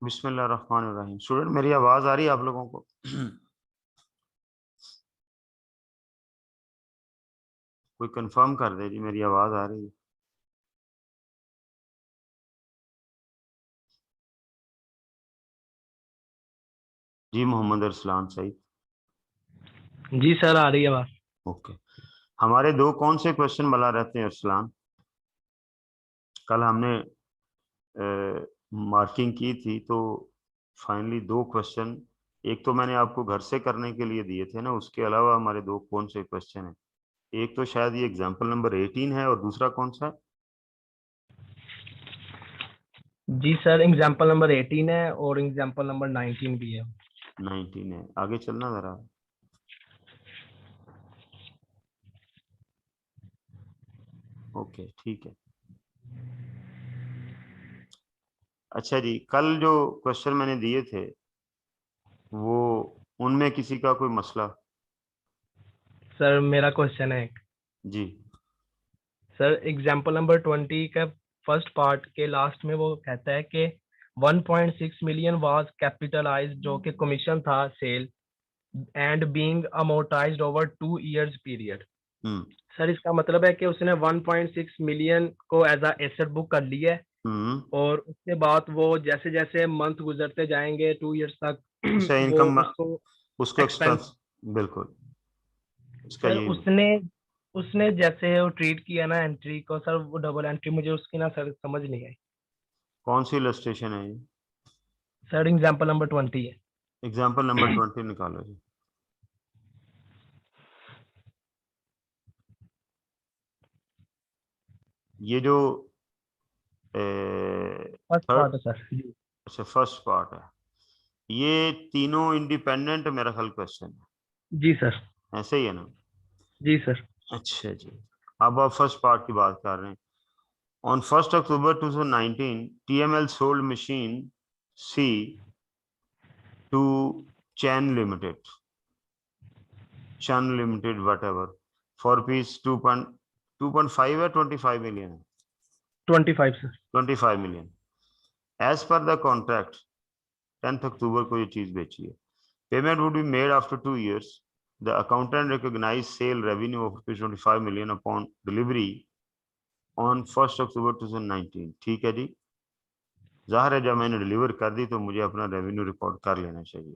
बिस्मिल्लाहिर्रहमानिर्रहीम। स्टूडेंट, मेरी आवाज आ रही है आप लोगों को? कोई कंफर्म कर दे जी, मेरी आवाज आ रही है? जी, मोहम्मद अरसलान सईद। जी सर, आ रही है बात। ओके। हमारे दो कौन से क्वेश्चन बना रहते हैं अरसलान? कल हमने मार्किंग की थी तो फाइनली दो क्वेश्चन, एक तो मैंने आपको घर से करने के लिए दिए थे ना, उसके अलावा हमारे दो कौन से क्वेश्चन हैं? एक तो शायद ये एग्जाम्पल नंबर 18 है और दूसरा कौन सा है? जी सर, एग्जाम्पल नंबर 18 है और एग्जाम्पल नंबर 19 भी है। 19 है। आगे चलना जरा। ओके, ठीक है। अच्छा जी, कल जो क्वेश्चन मैंने दिए थे वो, उनमें किसी का कोई मसला? सर मेरा क्वेश्चन है एक। जी। सर एग्जाम्पल नंबर 20 का फर्स्ट पार्ट के लास्ट में वो कहता है कि 1.6 मिलियन वाज कैपिटलाइज्ड, जो कि कमीशन था sale, and being amortized over 2 years period. Hmm. Sir इसका मतलब है कि उसने 1.6 मिलियन को एज अ एसेट बुक कर लिया है, हम्म। और उसके बाद वो जैसे जैसे मंथ गुजरते जाएंगे 2 इयर्स तक अच्छा, वो इनकम उसको उसको एक्सपेंस। एक्सपेंस। बिल्कुल, इसका सर यही उसने उसने जैसे वो ट्रीट किया ना एंट्री को, सर वो डबल एंट्री मुझे उसकी ना सर समझ नहीं आई। कौन सी इलस्ट्रेशन है ये? सर एग्जाम्पल नंबर 20 है। एग्जाम्पल नंबर 20 निकालो जी। ये जो फर्स्ट थर्ड, पार्ट है सर जी। अच्छा फर्स्ट पार्ट है। ये तीनों इंडिपेंडेंट मेरा ख्याल क्वेश्चन जी सर। है, ऐसे ही है ना? जी सर। अच्छा जी। अब आप फर्स्ट पार्ट की बात कर रहे हैं। On 1 October 2019, TML sold machine C to Chen Limited, Chen Limited, whatever, for rupees 2.5 है, 25 million है? 25 sir. 25 million। As per the contract, 10th October को ये चीज बेची है। Payment would be made after 2 years. The accountant recognized sale revenue of rupees 25 million upon delivery on 1 October 2019। ठीक है जी। जाहिर है जब मैंने डिलीवर कर दी तो मुझे अपना रेवेन्यू रिकॉर्ड कर लेना चाहिए।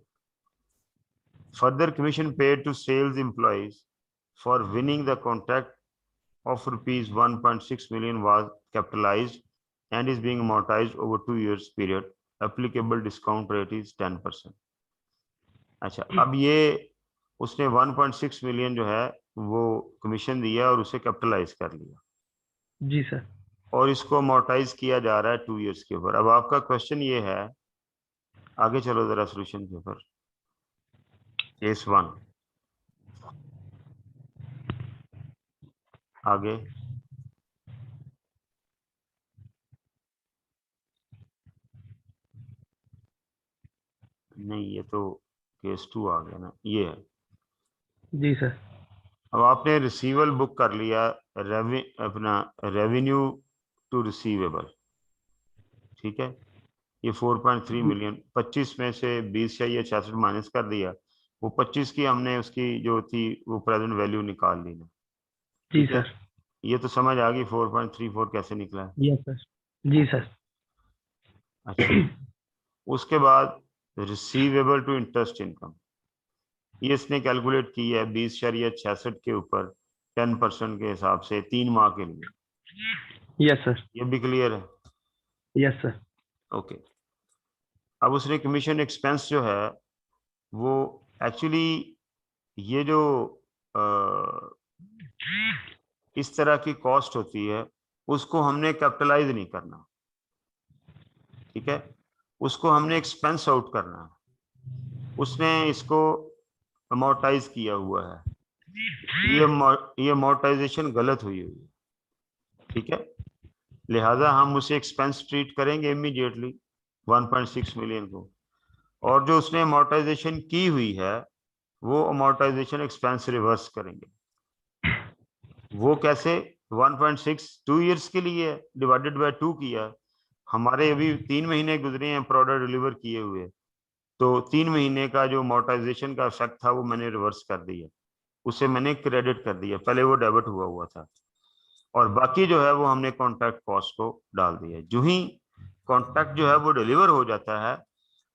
Further commission paid to sales employees for winning the contract of rupees 1.6 million was capitalized and is being amortized over 2 years period. Applicable discount rate is 10%। अच्छा, अब ये उसने 1.6 मिलियन जो है वो कमीशन दिया और उसे कैपिटलाइज कर लिया, जी सर। और इसको अमोर्टाइज किया जा रहा है 2 इयर्स के ऊपर। अब आपका क्वेश्चन ये है, आगे चलो जरा सोल्यूशन के ऊपर। केस 1, आगे। नहीं, ये तो केस 2 आ गया ना, ये है। जी सर। अब आपने रिसीवल बुक कर लिया, अपना रेवेन्यू टू रिसीवेबल, ठीक है। ये 4.3 जी। मिलियन, 25 में से 20 या 66 माइनस कर दिया। वो 25 की हमने उसकी जो थी वो प्रेजेंट वैल्यू निकाल ली ना, जी ठीक है। सर। ये तो समझ आ गई 4.34 कैसे निकला है? Yes sir. जी ओके। सर। अच्छा, उसके बाद रिसीवेबल टू इंटरेस्ट इनकम, ये इसने कैलकुलेट की है 20.66 के ऊपर 10% के हिसाब से 3 माह के लिए। Yes sir. ये भी क्लियर है? Yes sir. ओके। अब उसने कमीशन एक्सपेंस जो है वो एक्चुअली, ये जो इस तरह की कॉस्ट होती है उसको हमने कैपिटलाइज नहीं करना, ठीक है। उसको हमने एक्सपेंस आउट करना है। उसने इसको अमोर्टाइज किया हुआ है। ये अमोर्टाइजेशन गलत हुई हुई है, ठीक है। लिहाजा हम उसे एक्सपेंस ट्रीट करेंगे इमीडिएटली 1.6 मिलियन को, और जो उसने अमोर्टाइजेशन की हुई है वो अमोर्टाइजेशन एक्सपेंस रिवर्स करेंगे। वो कैसे? 1.6 2 इयर्स के लिए डिवाइडेड बाय 2 किया हमारे अभी 3 महीने गुजरे हैं प्रोडक्ट डिलीवर किए हुए, तो 3 महीने का जो मोटाइजेशन का इफेक्ट था वो मैंने रिवर्स कर दिया, उसे मैंने क्रेडिट कर दिया, पहले वो डेबिट हुआ हुआ था, और बाकी जो है वो हमने कॉन्ट्रैक्ट कॉस्ट को डाल दिया। जो ही कॉन्ट्रैक्ट जो है वो डिलीवर हो जाता है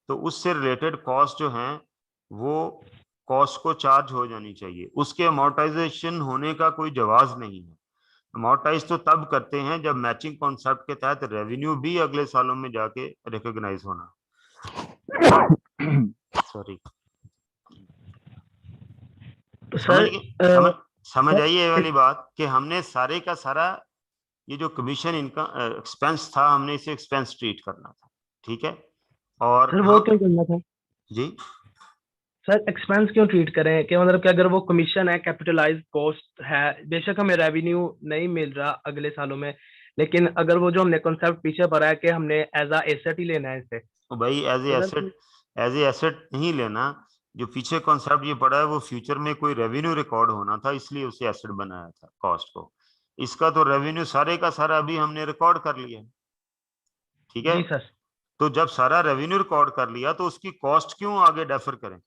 तो उससे रिलेटेड कॉस्ट जो है वो कॉस्ट को चार्ज हो जानी चाहिए, उसके अमोर्टाइजेशन होने का कोई जवाज नहीं है। अमोर्टाइज तो तब करते हैं जब मैचिंग कॉन्सेप्ट के तहत रेवेन्यू भी अगले सालों में जाके रिकॉग्नाइज होना। सॉरी, तो समझ सर गए? समझ समझ आई ये सर वाली बात कि हमने सारे का सारा ये जो कमीशन इनकम एक्सपेंस था हमने इसे एक्सपेंस ट्रीट करना था, ठीक है। और सर वो हम क्यों करना था? जी, सर एक्सपेंस क्यों ट्रीट करें कि मतलब कि अगर वो कमीशन है, कैपिटलाइज कॉस्ट है, बेशक हमें रेवेन्यू नहीं मिल रहा अगले सालों में, लेकिन अगर वो जो हमने कॉन्सेप्ट पीछे पढ़ा है कि हमने एज अ एसेट ही लेना है इसे, तो भाई एज ए तो sir asset, as a asset नहीं लेना। जो पीछे कॉन्सेप्ट ये पड़ा है वो फ्यूचर में कोई रेवेन्यू रिकॉर्ड होना था, इसलिए उसे एसेट बनाया था कॉस्ट को। इसका तो रेवेन्यू सारे का सारा अभी हमने रिकॉर्ड कर लिया, ठीक है। जी सर। तो जब सारा रेवेन्यू रिकॉर्ड कर लिया तो उसकी कॉस्ट क्यों आगे डेफर करें?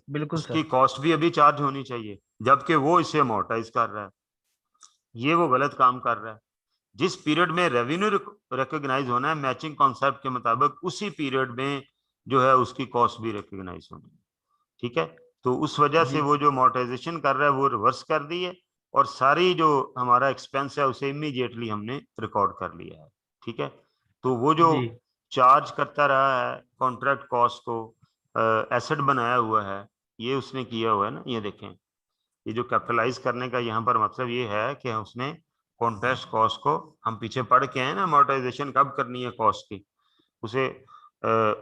बिल्कुल उसकी सर। कॉस्ट भी अभी चार्ज होनी चाहिए, जबकि वो इसे अमोर्टाइज कर रहा है। ये वो गलत काम कर रहा है। जिस पीरियड में रेवेन्यू रिकॉग्नाइज होना है मैचिंग कॉन्सेप्ट के मुताबिक, उसी पीरियड में जो है उसकी कॉस्ट भी रिकॉग्नाइज होनी है, ठीक है। तो उस वजह से जी वो जो अमोर्टाइजेशन कर रहा है वो रिवर्स कर दी है, और सारी जो हमारा एक्सपेंस है उसे इमीडिएटली हमने रिकॉर्ड कर लिया है, ठीक है। तो वो जो जी चार्ज करता रहा है कॉन्ट्रैक्ट कॉस्ट को एसेट बनाया हुआ है, ये उसने किया हुआ है ना, ये देखें। ये जो कैपिटलाइज करने का यहाँ पर मतलब ये है कि उसने कॉन्ट्रैक्ट कॉस्ट को, हम पीछे पढ़ के आए ना अमोर्टाइजेशन कब करनी है कॉस्ट की, उसे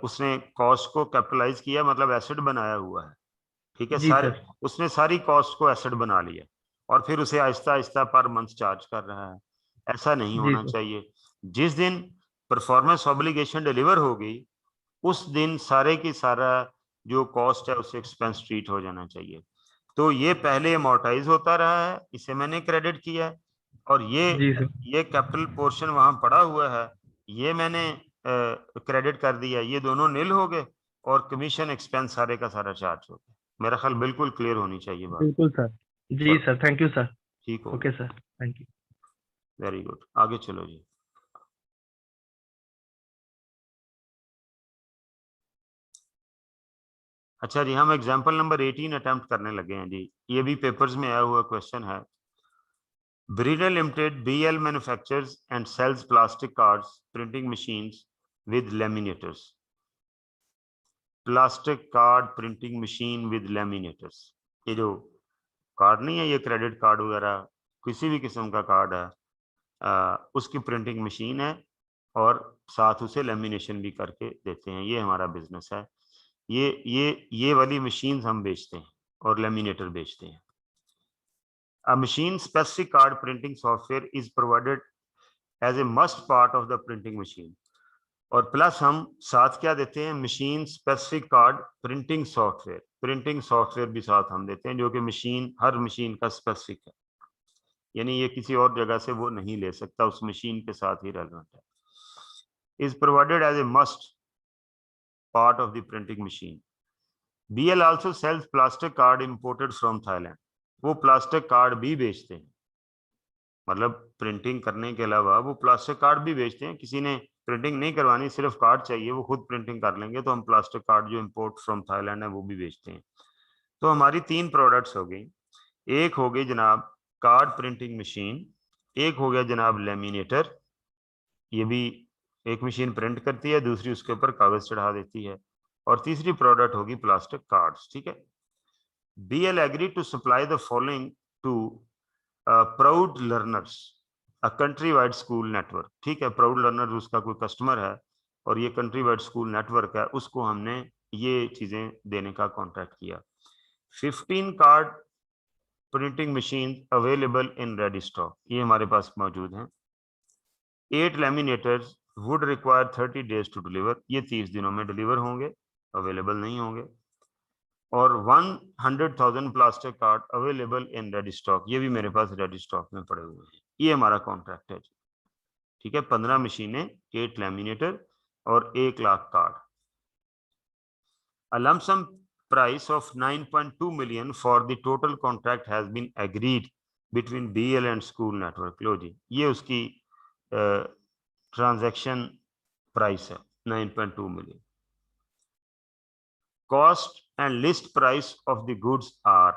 उसने कॉस्ट को कैपिटलाइज किया, मतलब एसेट बनाया हुआ है, ठीक है। जी सारे सर। उसने सारी कॉस्ट को एसेट बना लिया और फिर उसे Aahista Aahista per month charge कर रहा है। ऐसा नहीं जी होना सर। चाहिए। जिस दिन परफॉर्मेंस ऑब्लिगेशन डिलीवर हो गई उस दिन सारे की सारा जो कॉस्ट है उसे एक्सपेंस ट्रीट हो जाना चाहिए। तो ये पहले अमोर्टाइज होता रहा है, इसे मैंने क्रेडिट किया है, और जी सर। ये कैपिटल पोर्शन वहां पड़ा हुआ है, ये मैंने क्रेडिट कर दिया, ये दोनों नील हो गए, और कमीशन एक्सपेंस सारे का सारा चार्ज हो गया। मेरा ख्याल बिल्कुल क्लियर होनी चाहिए बात। बिल्कुल सर। जी चलो, सर, थैंक यू सर। ठीक हो ओके गया। Sir, thank you. Very good, आगे चलो जी। अच्छा जी, हम एग्जाम्पल नंबर 18 अटेम्प्ट करने लगे हैं जी। ये भी पेपर्स में आया हुआ क्वेश्चन है। Brunel Limited BL manufactures and sells plastic cards, printing machines with laminators. Plastic card printing machine with laminators. ये जो कार्ड नहीं है, ये क्रेडिट कार्ड वगैरह किसी भी किस्म का कार्ड है, उसकी प्रिंटिंग मशीन है, और साथ उसे लेमिनेशन भी करके देते हैं। ये हमारा बिजनेस है। ये वाली मशीन हम बेचते हैं और लेमिनेटर बेचते हैं। A machine specific card printing software is provided as a must part of the printing machine. और प्लस हम साथ क्या देते हैं, machine specific card printing software. Printing software भी साथ हम देते हैं जो कि मशीन, हर मशीन का स्पेसिफिक है, यानी ये किसी और जगह से वो नहीं ले सकता, उस मशीन के साथ ही रेलेवेंट है। Is provided as a must part of the printing machine. BL also sales plastic card imported from Thailand. वो प्लास्टिक कार्ड भी बेचते हैं, मतलब प्रिंटिंग करने के अलावा वो प्लास्टिक कार्ड भी बेचते हैं। किसी ने प्रिंटिंग नहीं करवानी, सिर्फ कार्ड चाहिए, वो खुद प्रिंटिंग कर लेंगे, तो हम प्लास्टिक कार्ड जो इंपोर्ट फ्रॉम थाईलैंड है वो भी बेचते हैं। तो हमारी 3 प्रोडक्ट्स हो गई। एक हो गई जनाब कार्ड प्रिंटिंग मशीन, एक हो गया जनाब लेमिनेटर, ये भी एक मशीन प्रिंट करती है, दूसरी उसके ऊपर कागज चढ़ा देती है, और तीसरी प्रोडक्ट होगी प्लास्टिक कार्ड्स, ठीक है। BL agree to supply the following to proud learners, a country wide school network, ठीक है। प्राउड लर्नर उसका कोई कस्टमर है, और ये कंट्री वाइड स्कूल नेटवर्क है, उसको हमने ये चीजें देने का कॉन्ट्रैक्ट किया। 15 card printing machine available in ready stock, ये हमारे पास मौजूद हैं। 8 laminators would require 30 days to deliver, ये 30 दिनों में डिलीवर होंगे, अवेलेबल नहीं होंगे। और 100,000 plastic card available in ready stock, ये भी मेरे पास रेडी स्टॉक में पड़े हुए हैं। ये हमारा कॉन्ट्रैक्ट है। ठीक है, 15 मशीनें, 8 लैमिनेटर और 1 lakh card. A lump sum price of 9.2 million for the total contract has been agreed between BL and school network। लो जी, ये उसकी ट्रांजैक्शन प्राइस है 9.2 million. Cost and list price of the goods are,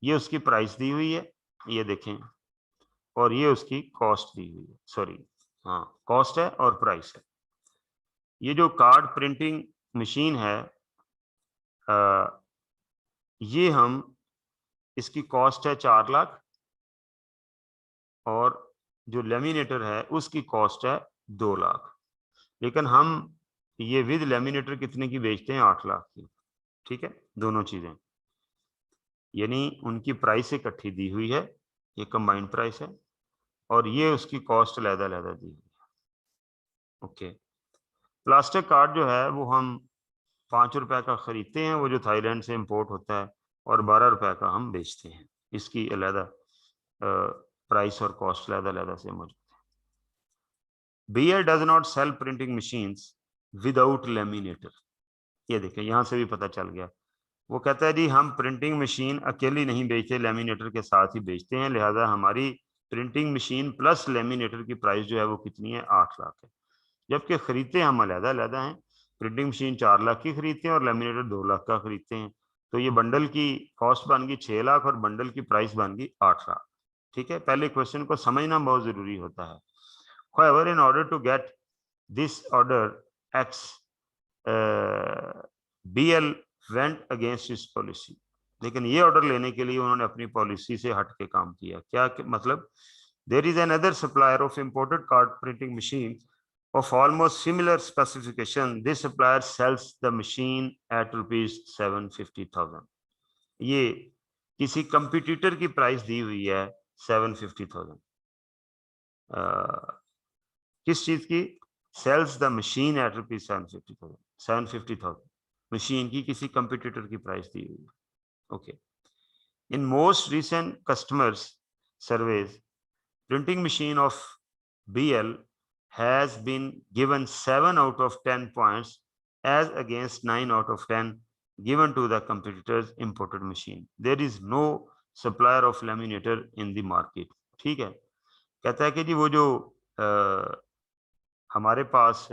ये उसकी प्राइस दी हुई है, ये देखें, और ये उसकी कॉस्ट दी हुई है, सॉरी हाँ कॉस्ट है और प्राइस है। ये जो कार्ड प्रिंटिंग मशीन है ये हम, इसकी कॉस्ट है 4 लाख और जो लेमिनेटर है उसकी कॉस्ट है 2 लाख, लेकिन हम ये विद लेमिनेटर कितने की बेचते हैं, 8 लाख की। ठीक है, दोनों चीजें, यानी उनकी प्राइस इकट्ठी दी हुई है, ये कंबाइंड प्राइस है, और ये उसकी कॉस्ट अलग-अलग दी हुई है। ओके, प्लास्टिक कार्ड जो है वो हम 5 रुपए का खरीदते हैं, वो जो थाईलैंड से इंपोर्ट होता है, और 12 रुपए का हम बेचते हैं, इसकी अलग प्राइस और कॉस्ट अलग-अलग से मौजूद है। BL does not sell printing machines without laminator, ये देखें यहां से भी पता चल गया। वो कहता है जी हम प्रिंटिंग मशीन अकेली नहीं बेचते, लेमिनेटर के साथ ही बेचते हैं, लिहाजा हमारी प्रिंटिंग मशीन प्लस लेमिनेटर की प्राइस जो है वो कितनी है, 8 लाख है, जबकि खरीदते हम अलग-अलग हैं। प्रिंटिंग मशीन 4 लाख की खरीदते हैं और लेमिनेटर 2 लाख का खरीदते हैं, तो ये बंडल की कॉस्ट बन गई 6 लाख और बंडल की प्राइस बन गई 8 लाख। ठीक है, पहले क्वेश्चन को समझना बहुत जरूरी होता है। However, in order to get this order X, BL went against his policy, लेकिन ये ऑर्डर लेने के लिए उन्होंने अपनी पॉलिसी से हट के काम किया। क्या मतलब, there is another supplier of imported card printing machine of almost similar specification, this supplier sells the machine at rupees 750,000। ये किसी कंपटीटर की प्राइस दी हुई है 750,000, किस चीज की, sales the machine at rupees 750,000 machine की किसी कंपटीटर की प्राइस दी हुई है। Okay, in most recent customers surveys printing machine of BL has been given 7 out of 10 points as against 9 out of 10 given to the competitor's imported machine। There is no supplier of laminator in the market। ठीक है, कहता है कि जी वो जो हमारे पास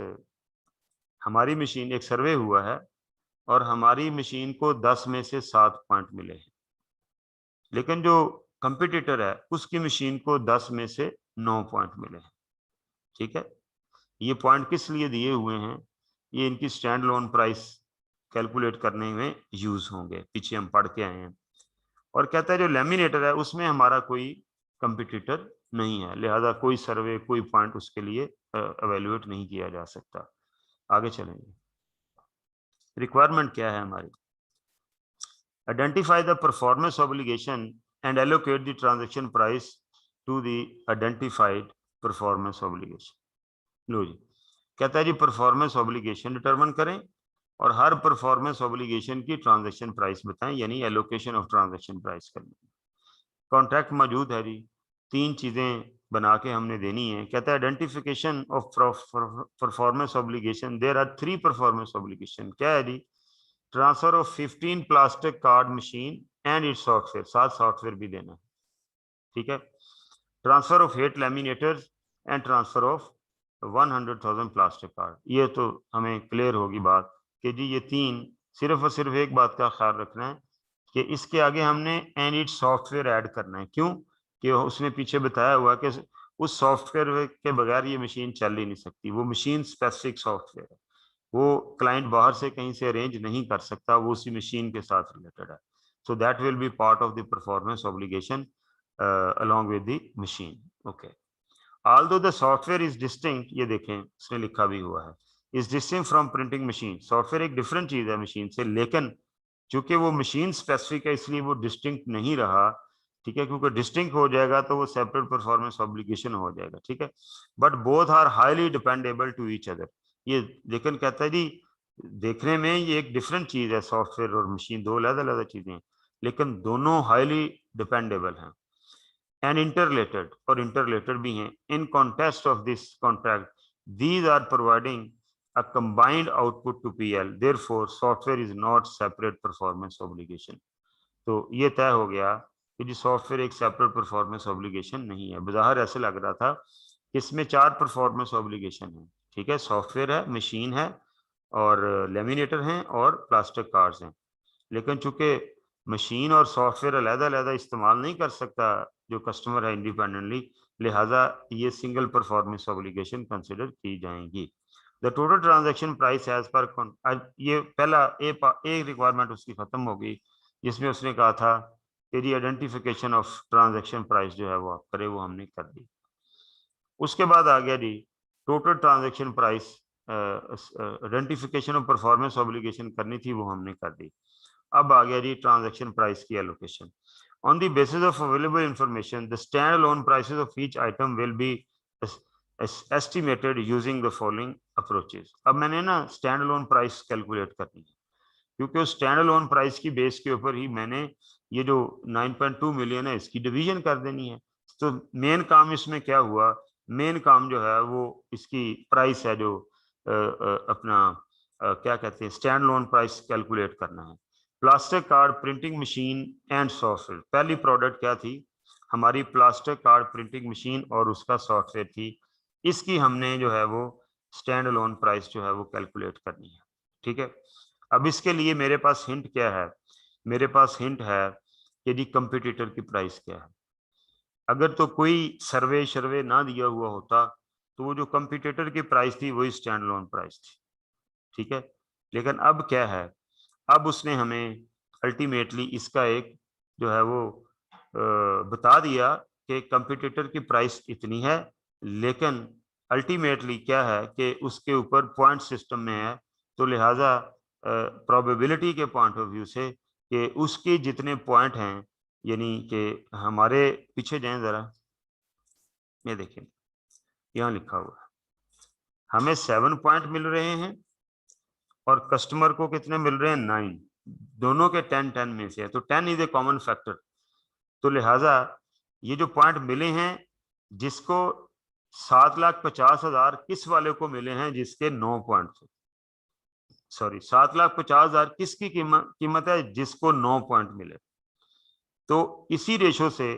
हमारी machine, एक सर्वे हुआ है और हमारी मशीन को 10 में से 7 पॉइंट मिले हैं, लेकिन जो कंपटीटर है उसकी मशीन को 10 में से 9 पॉइंट मिले हैं। ठीक है, ये पॉइंट किस लिए दिए हुए हैं, ये इनकी स्टैंड लोन प्राइस कैलकुलेट करने में यूज होंगे, पीछे हम पढ़ के आए हैं। और कहता है जो लेमिनेटर है उसमें हमारा कोई कंपटीटर नहीं है, लिहाजा कोई सर्वे कोई पॉइंट उसके लिए एवेल्युएट नहीं किया जा सकता। आगे चलेंगे, रिक्वायरमेंट क्या है हमारी, identify the performance obligation and allocate the transaction price to the identified performance obligation. लो जी, कहता है जी परफॉर्मेंस ऑब्लिगेशन डिटरमिन करें और हर परफॉर्मेंस ऑब्लिगेशन की ट्रांजैक्शन प्राइस बताएं, यानी एलोकेशन ऑफ ट्रांजैक्शन प्राइस करनी। कॉन्ट्रैक्ट मौजूद है जी, 3 चीजें बना के हमने देनी है। कहता है identification of performance obligation, there are 3 performance obligation. क्या है जी, transfer of 15 plastic card machine and its software, साथ सॉफ्टवेयर भी देना है। ठीक है, transfer of 8 laminators and transfer of 100,000 plastic card. ये तो हमें क्लियर होगी बात कि जी ये 3, सिर्फ और सिर्फ एक बात का ख्याल रखना है कि इसके आगे हमने एंड इट्स सॉफ्टवेयर ऐड करना है। क्यों कि उसने पीछे बताया हुआ कि उस सॉफ्टवेयर के बगैर ये मशीन चल ही नहीं सकती, वो मशीन स्पेसिफिक सॉफ्टवेयर है, वो क्लाइंट बाहर से कहीं से अरेंज नहीं कर सकता, वो उसी मशीन के साथ रिलेटेड है। So that will be part of the performance obligation along with the machine। okay, although the software is distinct, ये देखें इसने लिखा भी हुआ है, is distinct from printing machine, software एक डिफरेंट चीज है मशीन से, लेकिन चूंकि वो मशीन स्पेसिफिक है इसलिए वो डिस्टिंक्ट नहीं रहा। ठीक है, क्योंकि डिस्टिंक्ट हो जाएगा तो वो सेपरेट परफॉर्मेंस ऑब्लिगेशन हो जाएगा। ठीक है, but both are highly dependable to each other. ये लेकिन कहता है जी देखने में ये एक डिफरेंट चीज है, सॉफ्टवेयर और मशीन 2 अलग अलग चीजें हैं, लेकिन दोनों हाईली डिपेंडेबल हैं। and interrelated और interrelated भी हैं. In context of this contract, these are providing a combined output to PL. Therefore, software is not separate performance obligation. तो ये तय हो गया कि जी सॉफ्टवेयर एक सेपरेट परफॉर्मेंस ऑब्लिगेशन नहीं है. बाहर ऐसे लग रहा था कि इसमें 4 परफॉर्मेंस ऑब्लिगेशन है. ठीक है, सॉफ्टवेयर है, मशीन है और लेमिनेटर हैं और प्लास्टिक कार्ड्स हैं. लेकिन चूंकि मशीन और सॉफ्टवेयर अलग-अलग इस्तेमाल नहीं कर सकता जो कस्टमर है इंडिपेंडेंटली, लिहाजा ये सिंगल परफॉर्मेंस ऑब्लिगेशन कंसिडर की जाएंगी. The total transaction price as per, ये पहला एक रिक्वायरमेंट उसकी खत्म हो गई जिसमें उसने कहा था कि आइडेंटिफिकेशन ऑफ ट्रांजैक्शन प्राइस जो है वो आप करें, वो हमने कर दी. उसके बाद आ गया जी total transaction price, identification of performance obligation करनी थी, वो हमने कर दी. अब आ गया जी ट्रांजैक्शन प्राइस की allocation. On the basis of available information the stand alone prices of each item will be estimated using the following approaches. अब मैंने ना स्टैंड अलोन प्राइस कैलकुलेट करनी है क्योंकि उस स्टैंड अलोन प्राइस की बेस के ऊपर ही मैंने ये जो 9.2 मिलियन है इसकी डिवीजन कर देनी है. तो मेन काम इसमें क्या हुआ, मेन काम जो है वो इसकी प्राइस है जो अपना क्या कहते हैं स्टैंड अलोन प्राइस कैलकुलेट करना है. Plastic card printing machine and software. पहली प्रोडक्ट क्या थी हमारी, प्लास्टिक कार्ड प्रिंटिंग मशीन और उसका सॉफ्टवेयर थी. इसकी हमने जो है वो स्टैंड अलोन प्राइस जो है वो कैलकुलेट करनी है. ठीक है, अब इसके लिए मेरे पास हिंट क्या है, मेरे पास हिंट है कि जी कंपटीटर की प्राइस क्या है. अगर तो कोई सर्वे ना दिया हुआ होता तो वो जो कंपटीटर की प्राइस थी वही स्टैंड अलोन प्राइस थी. ठीक है, लेकिन अब क्या है, अब उसने हमें अल्टीमेटली इसका एक जो है वो बता दिया कि कंपटीटर की प्राइस इतनी है, लेकिन अल्टीमेटली क्या है कि उसके ऊपर पॉइंट सिस्टम में है. तो लिहाजा प्रोबेबिलिटी के पॉइंट ऑफ व्यू से कि उसके जितने पॉइंट हैं, यानी कि हमारे पीछे जाएं जरा, ये देखें यहाँ लिखा हुआ है हमें 7 पॉइंट मिल रहे हैं और कस्टमर को कितने मिल रहे हैं 9. दोनों के 10 में से है तो 10 इज ए कॉमन फैक्टर. तो लिहाजा ये जो पॉइंट मिले हैं जिसको 7,50,000 किस वाले को मिले हैं जिसके 9 पॉइंट थे. सॉरी 7,50,000 किसकी कीमत है जिसको 9 पॉइंट मिले. तो इसी रेशो से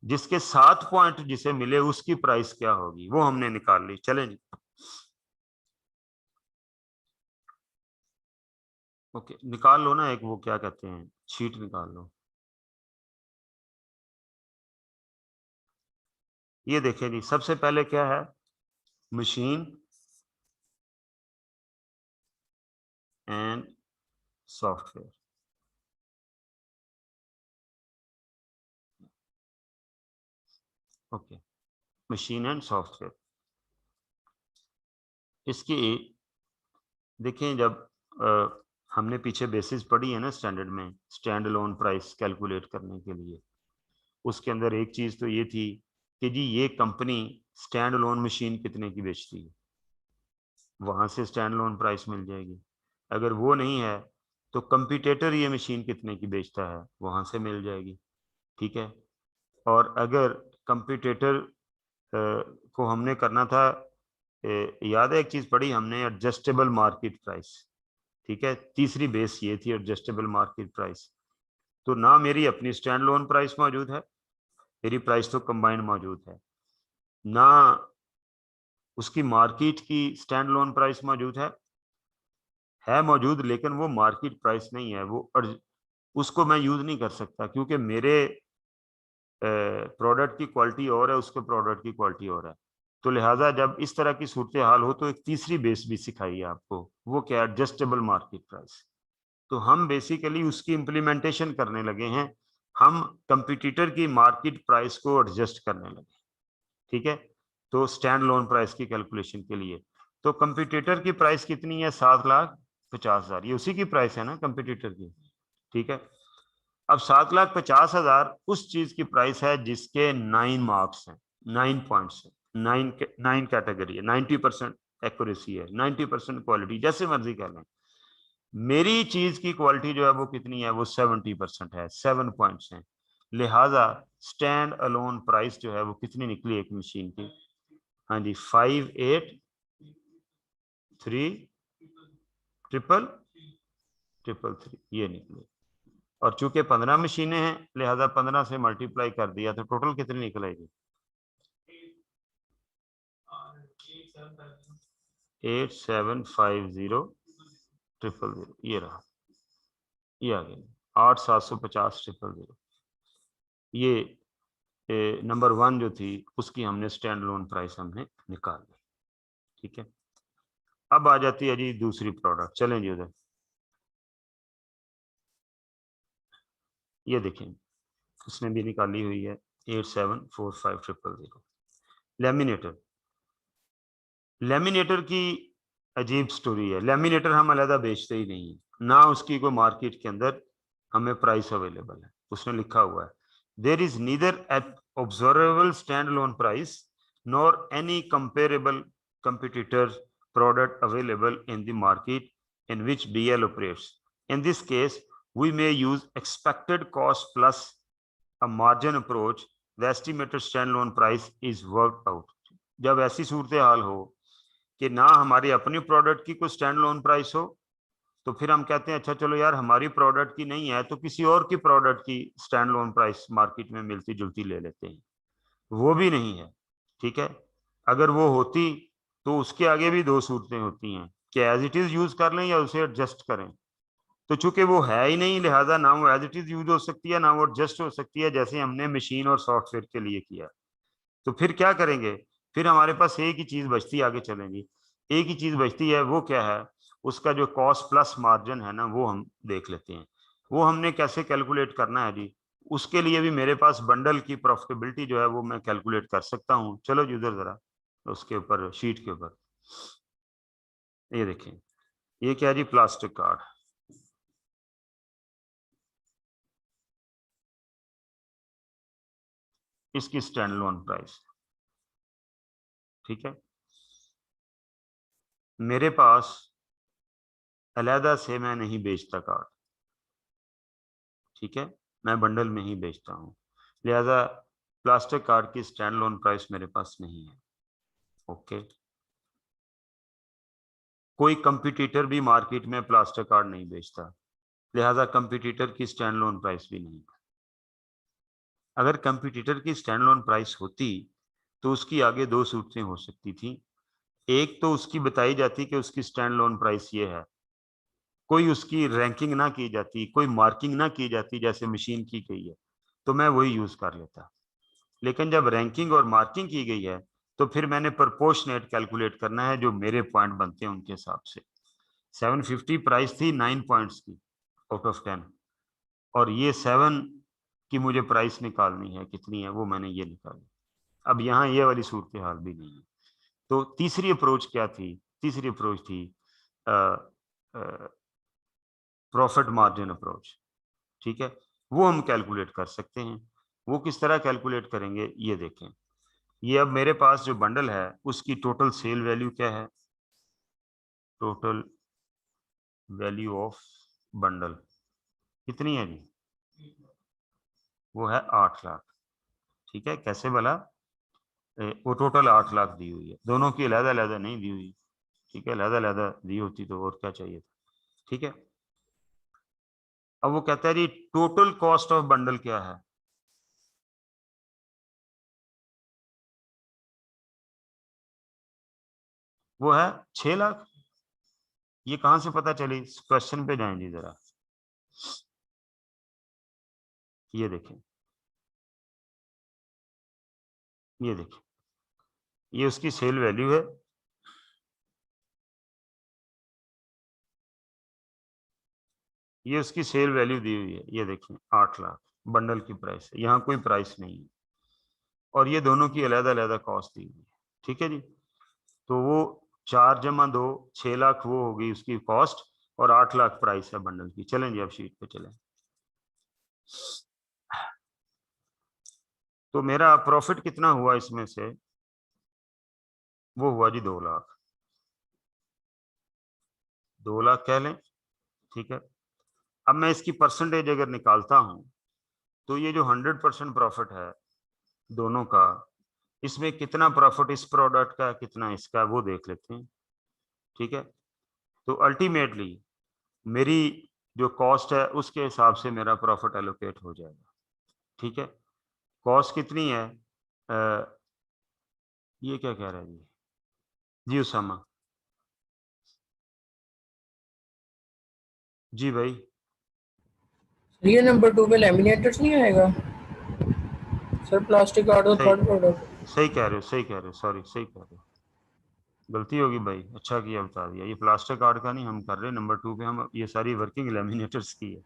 जिसके 7 पॉइंट जिसे मिले उसकी प्राइस क्या होगी वो हमने निकाल ली. चलें जी, ओके निकाल लो ना, एक वो क्या कहते हैं शीट निकाल लो. ये देखें जी, सबसे पहले क्या है, machine and software. Okay, machine and software. इसकी देखें जब हमने पीछे बेसिस पढ़ी है ना स्टैंडर्ड में, स्टैंड अलोन प्राइस कैलकुलेट करने के लिए, उसके अंदर एक चीज तो ये थी कि जी ये कंपनी स्टैंड अलोन मशीन कितने की बेचती है, वहां से स्टैंड अलोन प्राइस मिल जाएगी. अगर वो नहीं है तो कंपटीटर ये मशीन कितने की बेचता है वहां से मिल जाएगी. ठीक है, और अगर कंपटीटर को हमने करना था, याद है एक चीज पढ़ी हमने, एडजस्टेबल मार्केट प्राइस. ठीक है, तीसरी बेस ये थी एडजस्टेबल मार्केट प्राइस. तो ना मेरी अपनी स्टैंड अलोन प्राइस मौजूद है, मेरी प्राइस तो कंबाइंड मौजूद है, ना उसकी मार्केट की स्टैंड अलोन प्राइस मौजूद है मौजूद, लेकिन वो मार्केट प्राइस नहीं है, वो उसको मैं यूज नहीं कर सकता क्योंकि मेरे प्रोडक्ट की क्वालिटी और है, उसके प्रोडक्ट की क्वालिटी और है. तो लिहाजा जब इस तरह की सूरत हाल हो तो एक तीसरी बेस भी सिखाई है आपको, वो क्या, एडजस्टेबल मार्केट प्राइस. तो हम बेसिकली उसकी इम्प्लीमेंटेशन करने लगे हैं, हम कंपटीटर की मार्केट प्राइस को एडजस्ट करने लगे. ठीक है, तो स्टैंड लोन प्राइस की कैलकुलेशन के लिए तो कंपटीटर की प्राइस कितनी है 7,50,000, ये उसी की प्राइस है ना कंपटीटर की. ठीक है, अब 7,50,000 उस चीज की प्राइस है जिसके 9 मार्क्स हैं, 9 पॉइंट्स हैं, 9 कैटेगरी है, 90% एक्यूरेसी है, 90% क्वालिटी, जैसे मर्जी कह लें. मेरी चीज की क्वालिटी जो है वो कितनी है, वो 70% है, 7 पॉइंट्स हैं. लिहाजा स्टैंड अलोन प्राइस जो है वो कितनी निकली एक मशीन की? हाँ जी, 583333 ये निकली। और चूंकि 15 मशीनें हैं लिहाजा 15 से मल्टीप्लाई कर दिया तो टोटल कितनी निकलेगी? 8750 ये रहा, ये आ गया 8750 ये नंबर 1 जो थी उसकी हमने स्टैंड लोन प्राइस हमने निकाल ली। ठीक है, अब आ जाती है जी दूसरी प्रोडक्ट। चलें जी उधर, ये देखें उसने भी निकाली हुई है 874500। लेमिनेटर, लेमिनेटर की अजीब स्टोरी है। लेमिनेटर हम अलहदा बेचते ही नहीं है, ना उसकी कोई मार्केट के अंदर हमें प्राइस अवेलेबल है। उसने लिखा हुआ है there is neither at observable stand loan price nor any comparable competitor product available in the market in which BL operates. In this case, we may use expected cost plus a margin approach. The estimated standalone price is worked out. जब ऐसी सूरत हाल हो कि ना हमारी अपनी product की कोई stand loan price हो, तो फिर हम कहते हैं अच्छा चलो यार हमारी प्रोडक्ट की नहीं है तो किसी और की प्रोडक्ट की स्टैंड लोन प्राइस मार्केट में मिलती जुलती ले लेते हैं। वो भी नहीं है। ठीक है, अगर वो होती तो उसके आगे भी दो सूरतें होती हैं कि एज इट इज यूज कर लें या उसे एडजस्ट करें। तो चूंकि वो है ही नहीं लिहाजा ना वो एज इट इज यूज हो सकती है ना वो एडजस्ट हो सकती है, जैसे हमने मशीन और सॉफ्टवेयर के लिए किया। तो फिर क्या करेंगे? फिर हमारे पास एक ही चीज बचती है, आगे चलेंगी एक ही चीज बचती है, वो क्या है? उसका जो कॉस्ट प्लस मार्जिन है ना वो हम देख लेते हैं। वो हमने कैसे कैलकुलेट करना है जी? उसके लिए भी मेरे पास बंडल की प्रॉफिटेबिलिटी जो है वो मैं कैलकुलेट कर सकता हूँ। चलो जी उधर जरा, उसके ऊपर शीट के ऊपर ये देखें, ये क्या है जी? Plastic card. इसकी स्टैंड लोन प्राइस। ठीक है, मेरे पास अलहदा से मैं नहीं बेचता कार्ड। ठीक है, मैं बंडल में ही बेचता हूँ, लिहाजा प्लास्टिक कार्ड की स्टैंड लोन प्राइस मेरे पास नहीं है। ओके, कोई कंपटीटर भी मार्केट में प्लास्टिक कार्ड नहीं बेचता, लिहाजा कंपटीटर की स्टैंड लोन प्राइस भी नहीं। अगर कंपटीटर की स्टैंड लोन प्राइस होती तो उसकी आगे दो सूरतें हो सकती थी। एक तो उसकी बताई जाती कि उसकी स्टैंड लोन प्राइस ये है, कोई उसकी रैंकिंग ना की जाती, कोई मार्किंग ना की जाती जैसे मशीन की गई है, तो मैं वही यूज कर लेता। लेकिन जब रैंकिंग और मार्किंग की गई है तो फिर मैंने प्रोपोर्शनेट कैलकुलेट करना है जो मेरे पॉइंट बनते हैं उनके हिसाब से। 750 प्राइस थी 9 पॉइंट्स की आउट ऑफ 10, और ये 7 की मुझे प्राइस निकालनी है, कितनी है वो मैंने ये निकाली। अब यहाँ ये वाली सूरत हाल भी नहीं है। तो तीसरी अप्रोच क्या थी? तीसरी अप्रोच थी प्रॉफिट मार्जिन अप्रोच। ठीक है, वो हम कैलकुलेट कर सकते हैं। वो किस तरह कैलकुलेट करेंगे ये देखें। ये अब मेरे पास जो बंडल है उसकी टोटल सेल वैल्यू क्या है? टोटल वैल्यू ऑफ बंडल कितनी है जी? वो है 8 लाख। ठीक है, कैसे भला? वो टोटल 8 लाख दी हुई है, दोनों की अलहदा अलहदा नहीं दी हुई। ठीक है, अलहदा अलहदा दी होती तो और क्या चाहिए था। ठीक है, अब वो कहता है जी टोटल कॉस्ट ऑफ बंडल क्या है? वो है 6 लाख। ये कहां से पता चली? क्वेश्चन पे जाएं जी जरा, ये देखें, ये देखें, ये उसकी सेल वैल्यू है। ये उसकी सेल वैल्यू दी हुई है, ये देखें 8 लाख बंडल की प्राइस है, यहाँ कोई प्राइस नहीं है। और ये दोनों की अलग अलग कॉस्ट दी हुई है। ठीक है जी, तो वो 4 + 2 6 लाख वो होगी उसकी कॉस्ट, और 8 लाख प्राइस है बंडल की। चलें जी अब शीट पे चलें। तो मेरा प्रॉफिट कितना हुआ इसमें से? वो हुआ जी 2 लाख। 2 लाख कह लें। ठीक है, अब मैं इसकी परसेंटेज अगर निकालता हूं तो ये जो 100% प्रॉफिट है दोनों का, इसमें कितना प्रॉफिट इस प्रोडक्ट का, कितना इसका, वो देख लेते हैं। ठीक है, तो अल्टीमेटली मेरी जो कॉस्ट है उसके हिसाब से मेरा प्रॉफिट एलोकेट हो जाएगा। ठीक है, कॉस्ट कितनी है? ये क्या कह रहा है जी? जी उसामा। जी भाई। ये नंबर 2 पे लैमिनेटर्स नहीं आएगा सर, प्लास्टिक कार्ड और सही, थर्ड प्रोडक्ट। सही कह रहे हो, सही कह रहे हो, सॉरी, सही कह रहे हो, गलती होगी भाई, अच्छा किया बता दिया। ये प्लास्टर कार्ड का नहीं हम कर रहे, नंबर 2 पे हम ये सारी वर्किंग लेमिनेटर्स की है।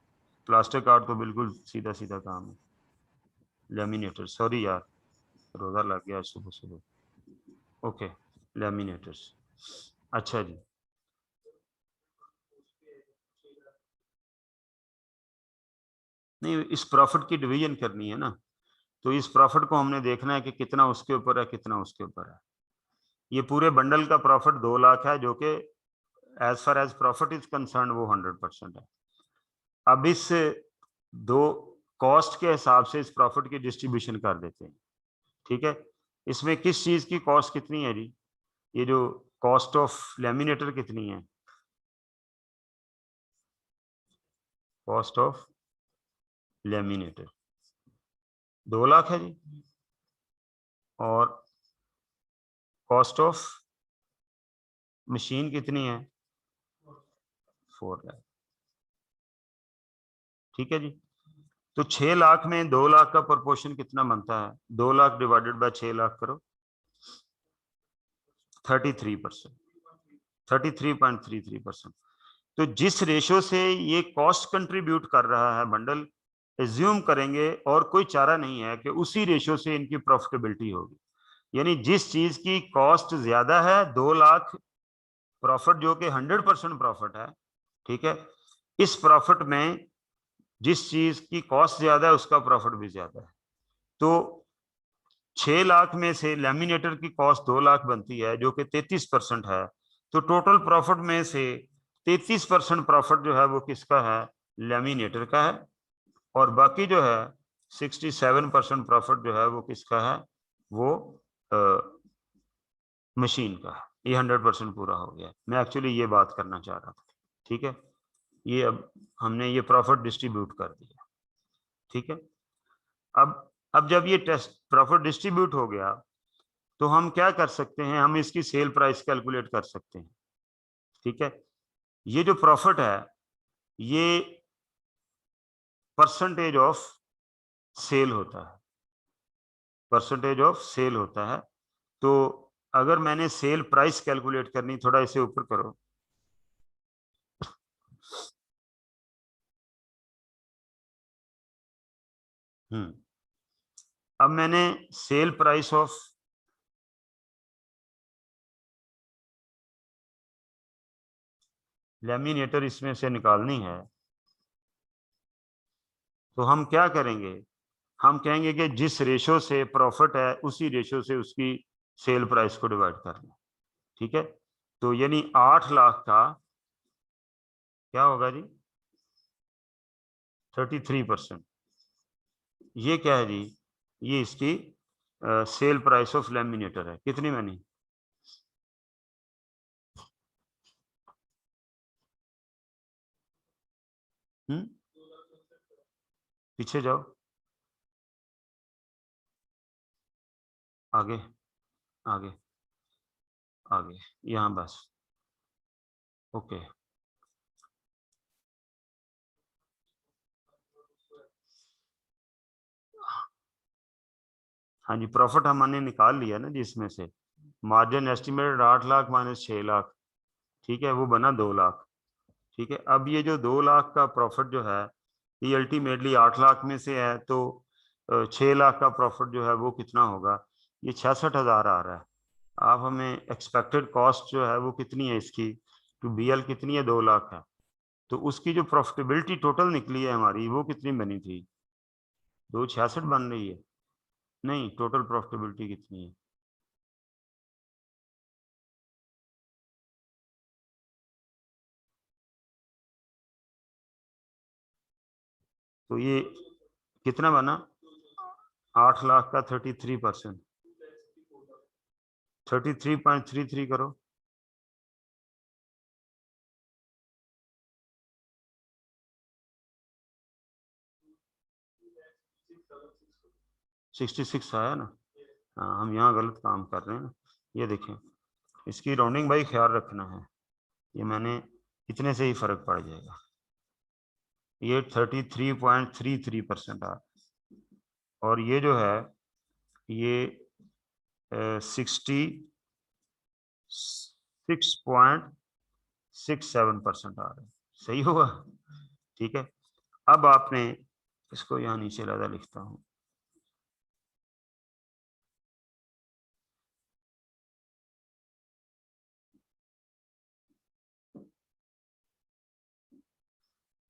प्लास्टर कार्ड तो बिल्कुल सीधा सीधा काम है। लेमिनेटर, सॉरी यार, रोजा लग गया सुबह सुबह। ओके, लेमिनेटर्स। अच्छा जी, नहीं इस प्रॉफिट की डिवीजन करनी है ना, तो इस प्रॉफिट को हमने देखना है कि कितना उसके ऊपर है, कितना उसके ऊपर है। ये पूरे बंडल का प्रॉफिट 2 लाख है, जो कि as far as profit is concern वो 100% है। अब इस दो कॉस्ट के हिसाब से इस प्रॉफिट की डिस्ट्रीब्यूशन कर देते हैं। ठीक है, इसमें किस चीज की कॉस्ट कितनी है जी? ये जो कॉस्ट ऑफ लेमिनेटर कितनी है? कॉस्ट ऑफ लेमिनेटर 2 लाख है जी, और कॉस्ट ऑफ मशीन कितनी है? 4 लाख। ठीक है जी, तो 6 लाख में 2 लाख का प्रोपोर्शन कितना बनता है? 2 लाख डिवाइडेड बाय 6 लाख करो, 33%, 33.33%। तो जिस रेशो से ये कॉस्ट कंट्रीब्यूट कर रहा है बंडल, एज्यूम करेंगे और कोई चारा नहीं है कि उसी रेशो से इनकी प्रॉफिटेबिलिटी होगी। यानी जिस चीज की कॉस्ट ज्यादा है, 2 लाख प्रॉफिट जो कि 100% प्रॉफिट है, ठीक है, इस प्रॉफिट में जिस चीज की कॉस्ट ज्यादा है उसका प्रॉफिट भी ज्यादा है। तो 6 लाख में से लेमिनेटर की कॉस्ट 2 लाख बनती है, जो कि 33% है। तो टोटल प्रॉफिट में से 33% प्रॉफिट जो है वो किसका है? लेमिनेटर का है। और बाकी जो है 67% प्रॉफिट जो है वो किसका है? वो मशीन का है। ये 100% पूरा हो गया। मैं एक्चुअली ये बात करना चाह रहा था। ठीक है, ये अब हमने ये प्रॉफिट डिस्ट्रीब्यूट कर दिया। ठीक है, अब जब ये टेस्ट प्रॉफिट डिस्ट्रीब्यूट हो गया, तो हम क्या कर सकते हैं? हम इसकी सेल प्राइस कैलकुलेट कर सकते हैं। ठीक है, ये जो प्रॉफिट है ये परसेंटेज ऑफ सेल होता है, परसेंटेज ऑफ सेल होता है। तो अगर मैंने सेल प्राइस कैलकुलेट करनी, थोड़ा इसे ऊपर करो। अब मैंने सेल प्राइस ऑफ लेमिनेटर इसमें से निकालनी है, तो हम क्या करेंगे? हम कहेंगे कि जिस रेशो से प्रॉफिट है उसी रेशो से उसकी सेल प्राइस को डिवाइड करना। ठीक है, तो यानी 8 लाख का क्या होगा जी? 33%। ये क्या है जी? ये इसकी सेल प्राइस ऑफ लेमिनेटर है। कितनी बनी? हम्म, पीछे जाओ, आगे, आगे, आगे, यहां बस। ओके, हाँ जी, प्रॉफिट हमने निकाल लिया ना जी इसमें से। Margin estimated 8 lakh minus 6 lakh, ठीक है, वो बना 2 लाख। ठीक है, अब ये जो 2 लाख का प्रॉफिट जो है, ये अल्टीमेटली 8 लाख में से है, तो 6 लाख का प्रॉफिट जो है वो कितना होगा? ये 66,000 आ रहा है। आप हमें एक्सपेक्टेड कॉस्ट जो है वो कितनी है इसकी? टू बीएल कितनी है? 2 लाख है। तो उसकी जो प्रॉफिटेबिलिटी टोटल निकली है हमारी, वो कितनी बनी थी? 266 बन रही है? नहीं, टोटल प्रॉफिटेबिलिटी कितनी है? तो ये कितना बना 8 लाख का 33%, 33.33 करो, सिक्सटी सिक्स आया ना। हाँ, हम यहाँ गलत काम कर रहे हैं ना। ये देखें, इसकी राउंडिंग भाई ख्याल रखना है, ये मैंने इतने से ही फर्क पड़ जाएगा। ये 33.33% आ, और ये जो है ये 66.67% आ रहा है। सही होगा, ठीक है। अब आपने इसको यहाँ नीचे ज़्यादा लिखता हूँ,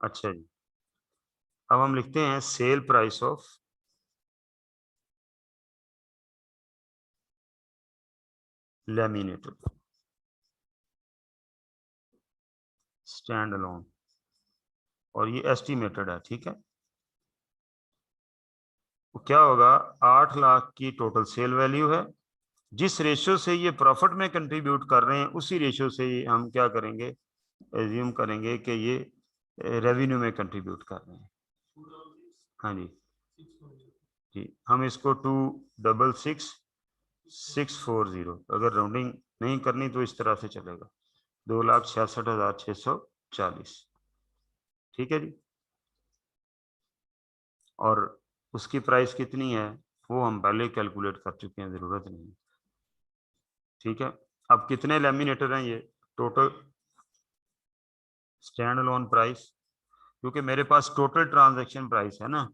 अच्छा जी। अब हम लिखते हैं sale price of laminated stand alone, और ये एस्टिमेटेड है, ठीक है। तो क्या होगा, 8 लाख की टोटल सेल वैल्यू है, जिस रेशियो से ये प्रॉफिट में कंट्रीब्यूट कर रहे हैं उसी रेशियो से हम क्या करेंगे, एज्यूम करेंगे कि ये रेवेन्यू में कंट्रीब्यूट कर रहे हैं। हाँ जी जी, हम इसको 266,640, अगर राउंडिंग नहीं करनी तो इस तरह से चलेगा, 2,66,640, ठीक है जी। और उसकी प्राइस कितनी है वो हम पहले कैलकुलेट कर चुके हैं, जरूरत नहीं, ठीक है। अब कितने लैमिनेटर हैं ये, टोटल स्टैंड अलोन प्राइस, क्योंकि मेरे पास टोटल ट्रांजैक्शन प्राइस है ना,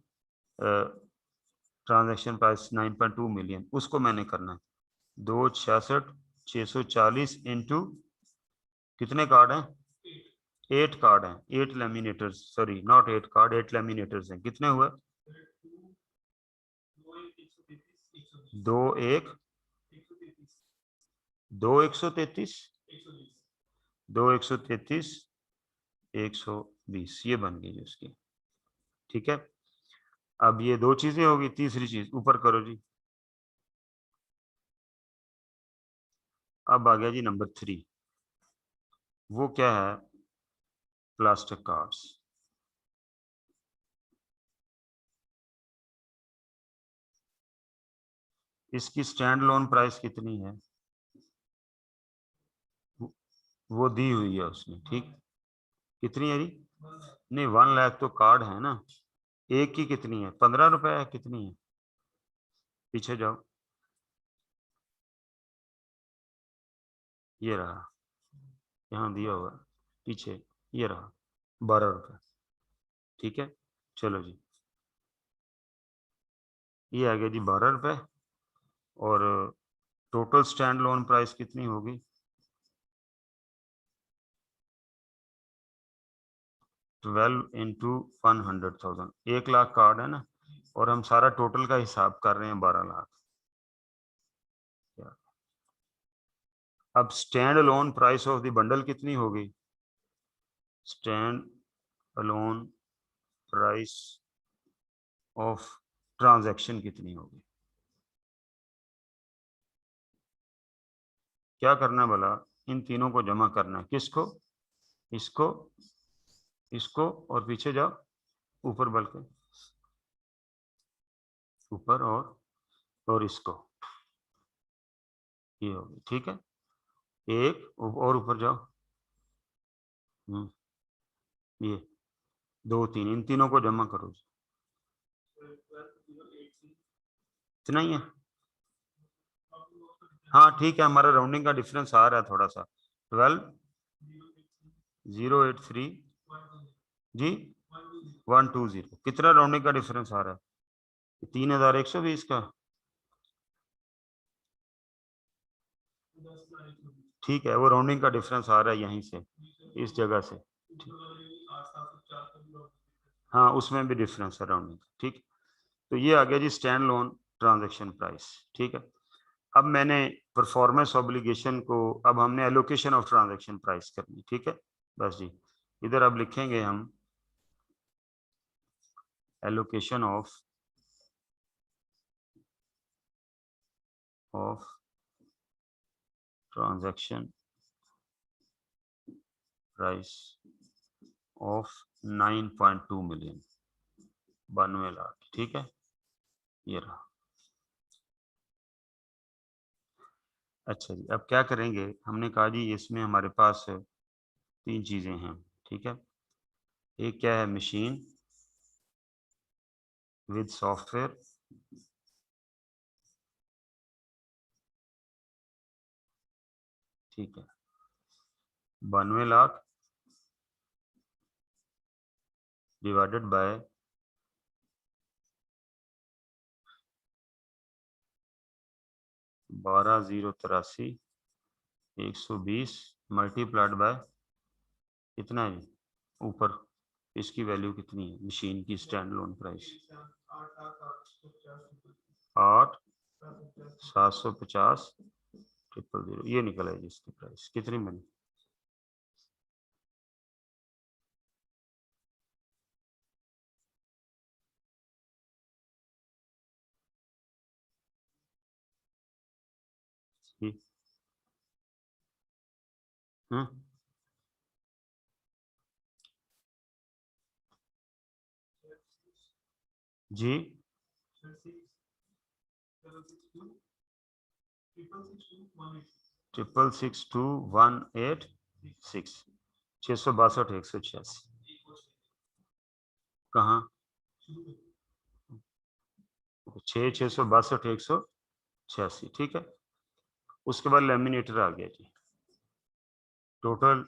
ट्रांजैक्शन प्राइस 9.2 मिलियन, उसको मैंने करना है 266,640 इंटू कितने कार्ड हैं, 8 कार्ड हैं, 8 लैमिनेटर्स, सॉरी नॉट 8 कार्ड, 8 लैमिनेटर्स हैं, कितने हुए, 133, 120, ये बन गई उसकी, ठीक है। अब ये दो चीजें होगी, तीसरी चीज ऊपर करो जी। अब आ गया जी नंबर 3, वो क्या है, प्लास्टिक कार्ड्स। इसकी स्टैंड लोन प्राइस कितनी है, वो दी हुई है उसने, ठीक, कितनी है जी, नहीं 1 लाख तो कार्ड है ना, एक की कितनी है, 15 रुपए है, कितनी है, पीछे जाओ, ये रहा, यहाँ दिया हुआ पीछे, ये रहा 12 रुपए, ठीक है। चलो जी, ये आ गया जी 12 रुपए, और टोटल स्टैंड लोन प्राइस कितनी होगी, 12 इंटू 100,000, 1 लाख कार्ड है ना, और हम सारा टोटल का हिसाब कर रहे हैं 12 लाख। अब stand alone price of the bundle कितनी होगी, stand alone price of transaction कितनी होगी, क्या करना भला, इन तीनों को जमा करना है, किसको, इसको, इसको, और पीछे जाओ ऊपर, बल्कि ऊपर और इसको, ये होगी, ठीक है। एक और ऊपर जाओ, ये 2 3, इन तीनों को जमा करो, इतना ही है। हाँ ठीक है, हमारा राउंडिंग का डिफरेंस आ रहा है थोड़ा सा, 12,083 जी 120, कितना राउंडिंग का डिफरेंस आ रहा है, 3,120 का, ठीक है, वो राउंडिंग का डिफरेंस आ रहा है यहीं से, इस जगह से, हाँ उसमें भी डिफरेंस है राउंडिंग, ठीक। तो ये आ गया G stand loan transaction price, ठीक है। अब मैंने परफॉर्मेंस ऑब्लिगेशन को, अब हमने एलोकेशन ऑफ ट्रांजैक्शन प्राइस करनी, ठीक है। बस जी, इधर अब लिखेंगे हम allocation of of transaction price of 9.2 million, 92 lakh. ठीक है, ये रहा। अच्छा जी, अब क्या करेंगे, हमने कहा जी इसमें हमारे पास 3 चीजें हैं। ठीक है, एक क्या है, मशीन विद सॉफ्टवेयर, ठीक है, 92 lakh divided by 12,083 120 multiplied by कितना है ऊपर, इसकी वैल्यू कितनी है मशीन की स्टैंड लोन प्राइस, 8,750 000, ये निकला है जिसकी प्राइस कितनी बनी। हम्म, जी 6662186 662 186 कहाँ, 662 186, ठीक है। उसके बाद लेमिनेटर आ गया जी, टोटल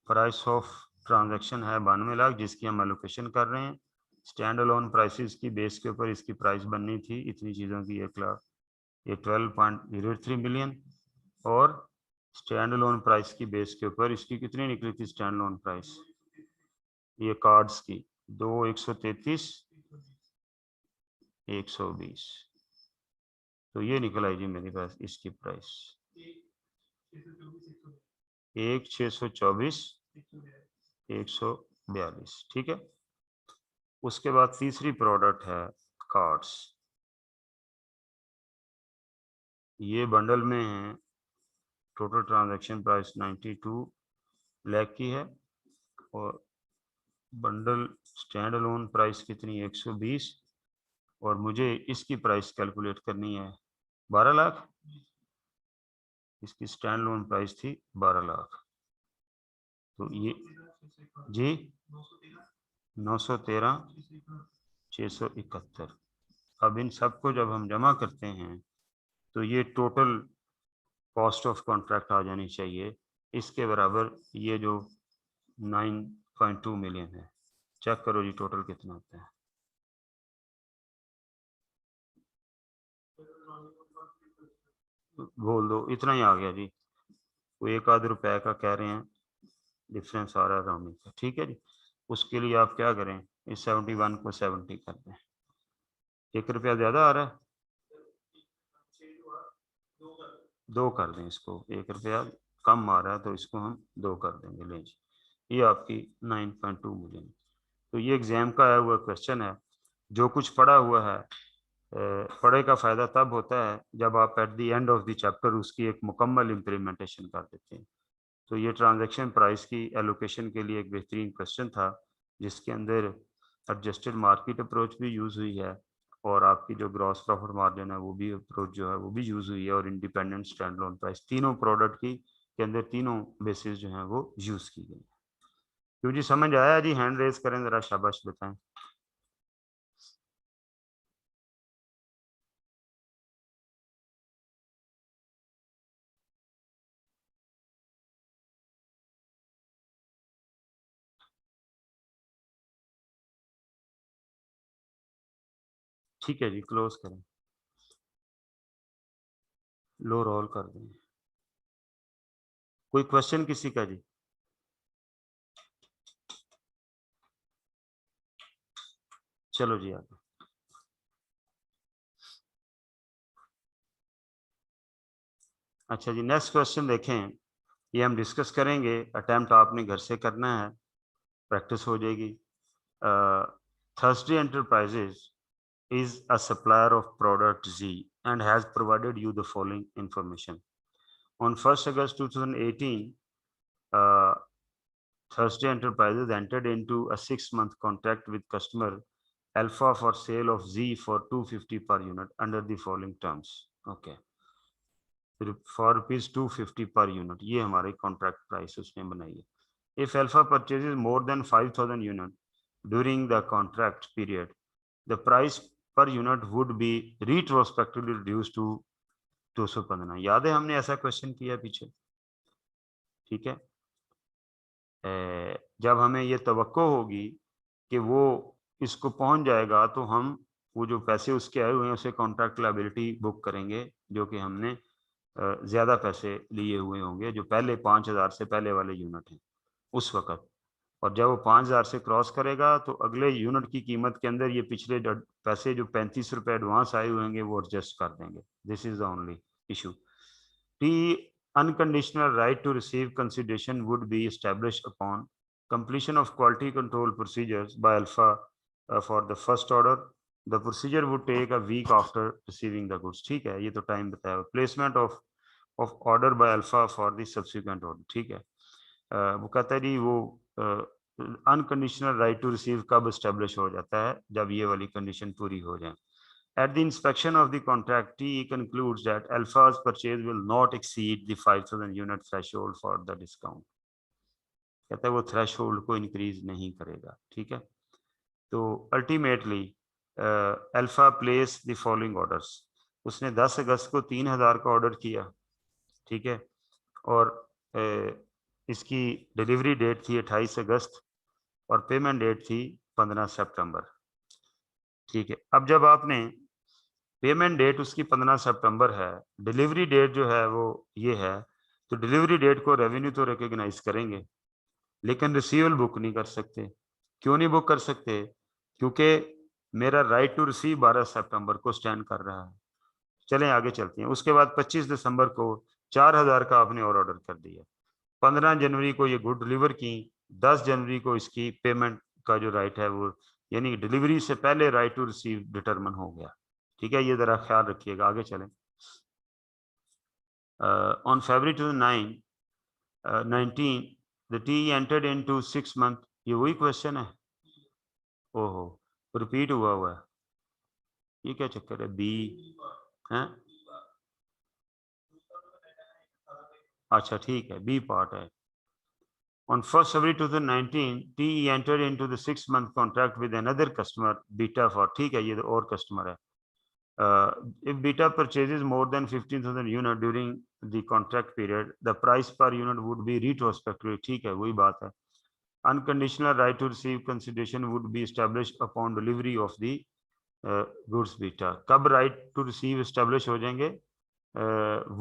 प्राइस ऑफ ट्रांजैक्शन है 92 लाख, जिसकी हम एलोकेशन कर रहे हैं। स्टैंड अलोन प्राइसेस की बेस के ऊपर इसकी प्राइस बननी थी इतनी चीज़ों की 1 लाख, ये 12.03 मिलियन, और स्टैंड लोन प्राइस की बेस के ऊपर इसकी कितनी निकली थी स्टैंड लोन प्राइस, ये कार्ड्स की 2,133 120, तो ये निकल आई जी मेरे पास इसकी प्राइस 1,624 142, ठीक है। उसके बाद तीसरी प्रोडक्ट है कार्ड्स, ये बंडल में है, टोटल ट्रांजैक्शन प्राइस 92 लाख की है, और बंडल स्टैंड अलोन प्राइस कितनी 120, और मुझे इसकी प्राइस कैलकुलेट करनी है 12 लाख, इसकी स्टैंड लोन प्राइस थी 12 लाख, तो ये जी 913 671। अब इन सबको जब हम जमा करते हैं तो ये टोटल कॉस्ट ऑफ कॉन्ट्रैक्ट आ जानी चाहिए इसके बराबर, ये जो 9.2 मिलियन है। चेक करो जी टोटल कितना आता है, बोल दो, इतना ही आ गया जी, वो 1 आध रुपए का कह रहे हैं डिफरेंस आ रहा है राउंडिंग का, ठीक है जी। उसके लिए आप क्या करें, इस 71 को 70 कर दें, 1 रुपया ज्यादा आ रहा है, 2 कर दें इसको, 1 रुपया कम आ रहा है तो इसको हम 2 कर देंगे, ले जी, ये आपकी 9.2 मिलियन। तो ये एग्जाम का आया हुआ क्वेश्चन है, जो कुछ पढ़ा हुआ है पढ़े का फायदा तब होता है जब आप at the end of the chapter उसकी एक मुकम्मल इम्प्लीमेंटेशन कर देते हैं। तो ये ट्रांजैक्शन प्राइस की एलोकेशन के लिए एक बेहतरीन क्वेश्चन था, जिसके अंदर एडजस्टेड मार्केट अप्रोच भी यूज़ हुई है, और आपकी जो ग्रॉस प्रॉफिट मार्जिन है वो भी अप्रोच जो है वो भी यूज़ हुई है, और इंडिपेंडेंट स्टैंड लोन प्राइस, तीनों प्रोडक्ट की के अंदर तीनों बेसिस जो हैं वो यूज़ की गई। क्यों जी समझ आया जी, हैंड रेज करें ज़रा, शाबाश बताएं। ठीक है जी, क्लोज करें, लो रोल कर दें। कोई क्वेश्चन किसी का जी? चलो जी आगे। अच्छा जी, नेक्स्ट क्वेश्चन देखें, ये हम डिस्कस करेंगे, अटेम्प्ट आपने घर से करना है, प्रैक्टिस हो जाएगी। Thursday enterprises is a supplier of product Z and has provided you the following information. On 1st August 2018, Thursday Enterprises entered into a 6-month contract with customer Alpha for sale of Z for 250 per unit under the following terms. Okay. For rupees 250 per unit, ये हमारी contract price उसने बनाई है. If Alpha purchases more than 5,000 units during the contract period, the price per unit would be retrospectively reduced to 215. याद है हमने ऐसा question किया पीछे, ठीक है. जब हमें ये तवक्को होगी कि वो इसको पहुंच जाएगा तो हम वो जो पैसे उसके आए हुए हैं उसे कॉन्ट्रैक्ट लायबिलिटी बुक करेंगे, जो कि हमने ज्यादा पैसे लिए हुए होंगे, जो पहले 5,000 से पहले वाले यूनिट हैं उस वक्त. और जब वो 5,000 से क्रॉस करेगा तो अगले यूनिट की कीमत के अंदर ये पिछले पैसे जो 35 रुपए एडवांस आए हुए होंगे वो एडजस्ट कर देंगे. This is the only issue. T unconditional right to receive consideration would be established upon completion of quality control procedures by Alpha for the first order. The procedure would take a week after receiving the goods. ठीक है, ये तो time बताया. Placement of order by Alpha for the subsequent order. ठीक है. वो कहता है जी वो अनकंडीशनल राइट टू रिसीव कब एस्टेब्लिश हो जाता है, जब ये वाली कंडीशन पूरी हो जाए. At the inspection of the contract, TE concludes that Alpha's purchase will not exceed the 5,000 unit threshold for the discount. कहता है वो threshold को increase नहीं करेगा. ठीक है. तो ultimately Alpha placed the following orders. उसने 10 अगस्त को 3,000 का ऑर्डर किया. ठीक है. और इसकी डिलीवरी डेट थी 28 अगस्त और पेमेंट डेट थी 15 सितंबर. ठीक है. अब जब आपने पेमेंट डेट उसकी 15 सितंबर है, डिलीवरी डेट जो है वो ये है, तो डिलीवरी डेट को रेवेन्यू तो रिकॉग्नाइज करेंगे लेकिन रिसीवल बुक नहीं कर सकते. क्यों नहीं बुक कर सकते? क्योंकि मेरा राइट टू रिसीव 12 सितंबर को स्टैंड कर रहा है. चलें आगे चलते हैं. उसके बाद 25 दिसंबर को 4,000 का आपने और ऑर्डर कर दिया. 15 जनवरी को ये गुड डिलीवर की. 10 जनवरी को इसकी पेमेंट का जो राइट है वो यानी डिलीवरी से पहले राइट टू रिसीव डिटरमिन हो गया. ठीक है, ये जरा ख्याल रखिएगा. आगे चलें. On February 19 the T entered into 6 month. ये वही क्वेश्चन है. ओहो, रिपीट हुआ है. ये क्या चक्कर है? बी है. अच्छा ठीक है, बी पार्ट है. On 1st February 2019, TE entered into the 6-month contract with another customer, Beta for. ठीक है, ये तो और कस्टमर है. If Beta purchases more than 15,000 units during the contract period, the price per unit would be retrospectively. ठीक है, वही बात है. Unconditional right to receive consideration would be established upon delivery of the goods Beta. कब right to receive establish हो जाएंगे?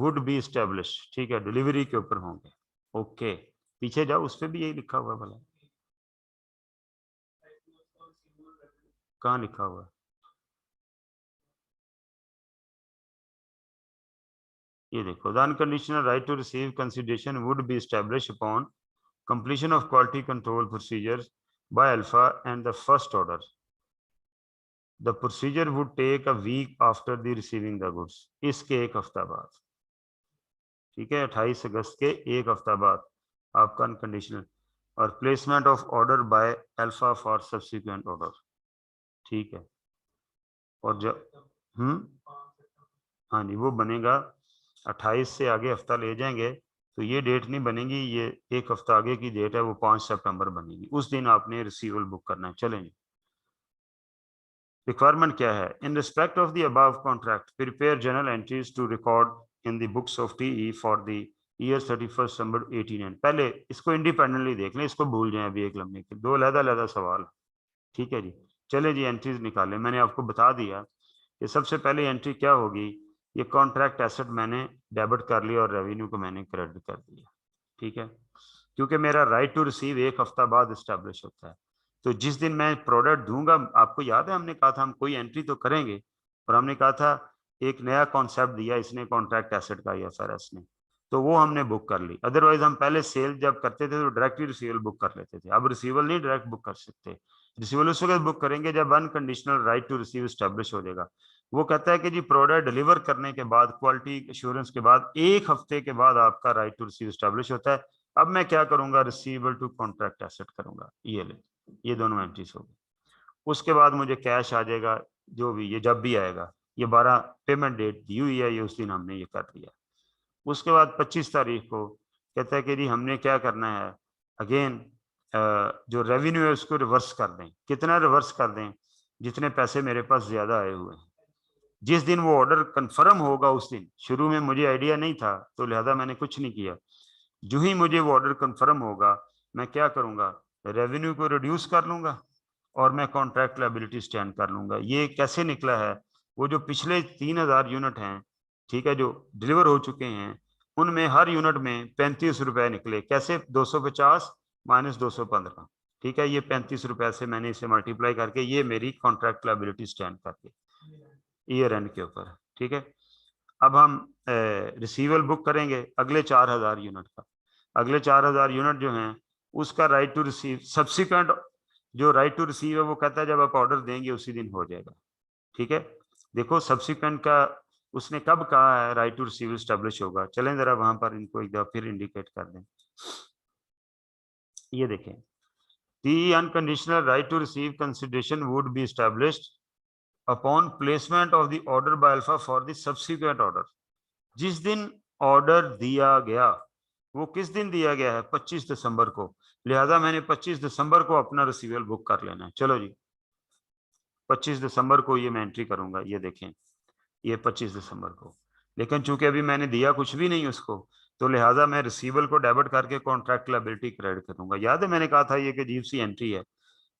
Would be established. ठीक है, डिलीवरी के ऊपर होंगे. ओके, पीछे जाओ, उस पर भी यही लिखा हुआ. भला कहाँ लिखा हुआ? ये देखो. The unconditional right to receive consideration would be established upon completion of quality control procedures by Alpha and the first order. The procedure would take a week after the receiving the goods. इसके एक हफ्ता बाद. ठीक है, 28 अगस्त के एक हफ्ता बाद आपका अनकंडीशनल. और placement of order by Alpha for subsequent order. ठीक है. और जब हाँ जी, वो बनेगा 28 से आगे हफ्ता ले जाएंगे तो ये डेट नहीं बनेगी, ये एक हफ्ता आगे की डेट है, वो 5 सितंबर बनेगी. उस दिन आपने रिसीवल बुक करना है. चलेंगे. रिक्वायरमेंट क्या है? In respect of the above contract prepare journal entries to record in the books of TE for the year 31 December 18. पहले इसको इंडिपेंडेंटली देख लें, इसको भूल जाएं अभी एक लम्हे के. दो अलग-अलग सवाल. ठीक है जी. चले जी, एंट्रीज निकालें. मैंने आपको बता दिया कि सबसे पहले एंट्री क्या होगी. ये कॉन्ट्रैक्ट एसेट मैंने डेबिट कर लिया और रेवेन्यू को मैंने क्रेडिट कर दिया. ठीक है, क्योंकि मेरा राइट टू रिसीव एक हफ्ता बाद इस्टेब्लिश होता है. तो जिस दिन मैं प्रोडक्ट दूंगा, आपको याद है हमने कहा था हम कोई एंट्री तो करेंगे, और हमने कहा था एक नया कॉन्सेप्ट दिया इसने कॉन्ट्रैक्ट एसेट का IFRS ने, तो वो हमने बुक कर ली. अदरवाइज हम पहले सेल जब करते थे तो डायरेक्टली रिसीवल बुक कर लेते थे. अब रिसीवल नहीं डायरेक्ट बुक कर सकते. रिसीवेबल उस वक्त बुक करेंगे जब unconditional right to receive establish हो जाएगा। वो कहता है कि जी प्रोडक्ट डिलीवर करने के बाद, क्वालिटी एश्योरेंस के बाद 1 हफ्ते के बाद आपका राइट टू रिसीव एस्टेब्लिश होता है। अब मैं क्या करूंगा, रिसीवेबल टू कॉन्ट्रैक्ट एसेट करूंगा, ये ले, ये दोनों एंट्रीज हो गई। उसके बाद मुझे कैश आ जाएगा, जो भी ये जब भी आएगा, ये 12 पेमेंट डेट दी हुई है, ये उस दिन हमने ये कर लिया। उसके बाद 25 तारीख को कहता है कि जी हमने क्या करना है, अगेन जो रेवेन्यू है उसको रिवर्स कर दें। कितना रिवर्स कर दें, जितने पैसे मेरे पास ज्यादा आए हुए हैं। जिस दिन वो ऑर्डर कंफर्म होगा उस दिन, शुरू में मुझे आइडिया नहीं था तो लिहाजा मैंने कुछ नहीं किया। जो ही मुझे वो ऑर्डर कंफर्म होगा, मैं क्या करूंगा, रेवेन्यू को रिड्यूस कर लूंगा और मैं कॉन्ट्रैक्ट लायबिलिटी स्टैंड कर लूंगा। ये कैसे निकला है, वो जो पिछले 3000 यूनिट हैं, ठीक है, जो डिलीवर हो चुके हैं, उनमें हर यूनिट में 35 रुपए निकले। कैसे, 250 माइनस 215, ठीक है, ये 35 रुपए से मैंने इसे मल्टीप्लाई करके, ये मेरी कॉन्ट्रैक्ट लायबिलिटी स्टैंड करके ईयर एंड के ऊपर, ठीक है। अब हम रिसीवेबल बुक करेंगे अगले 4000 यूनिट का। अगले 4000 यूनिट जो हैं उसका राइट टू रिसीव, सब्सिक्वेंट जो राइट टू रिसीव है वो कहता है जब आप ऑर्डर देंगे उसी दिन हो जाएगा, ठीक है। देखो सब्सिक्वेंट का उसने कब कहा है राइट टू रिसीव एस्टेब्लिश होगा, चलें जरा वहां पर इनको एक दफा फिर इंडिकेट कर दें। ये देखें, the unconditional right to receive consideration would be established upon placement of the order by Alpha for the subsequent order. जिस दिन ऑर्डर दिया गया, वो किस दिन दिया गया है, 25 दिसंबर को, लिहाजा मैंने 25 दिसंबर को अपना रिसीवेबल बुक कर लेना है। चलो जी, 25 दिसंबर को ये मैं एंट्री करूंगा, ये देखें, ये 25 दिसंबर को। लेकिन चूंकि अभी मैंने दिया कुछ भी नहीं उसको, तो लिहाजा मैं रिसीवेबल को डेबिट करके कॉन्ट्रैक्ट लायबिलिटी क्रेडिट करूंगा। याद है मैंने कहा था ये कि अजीब सी एंट्री है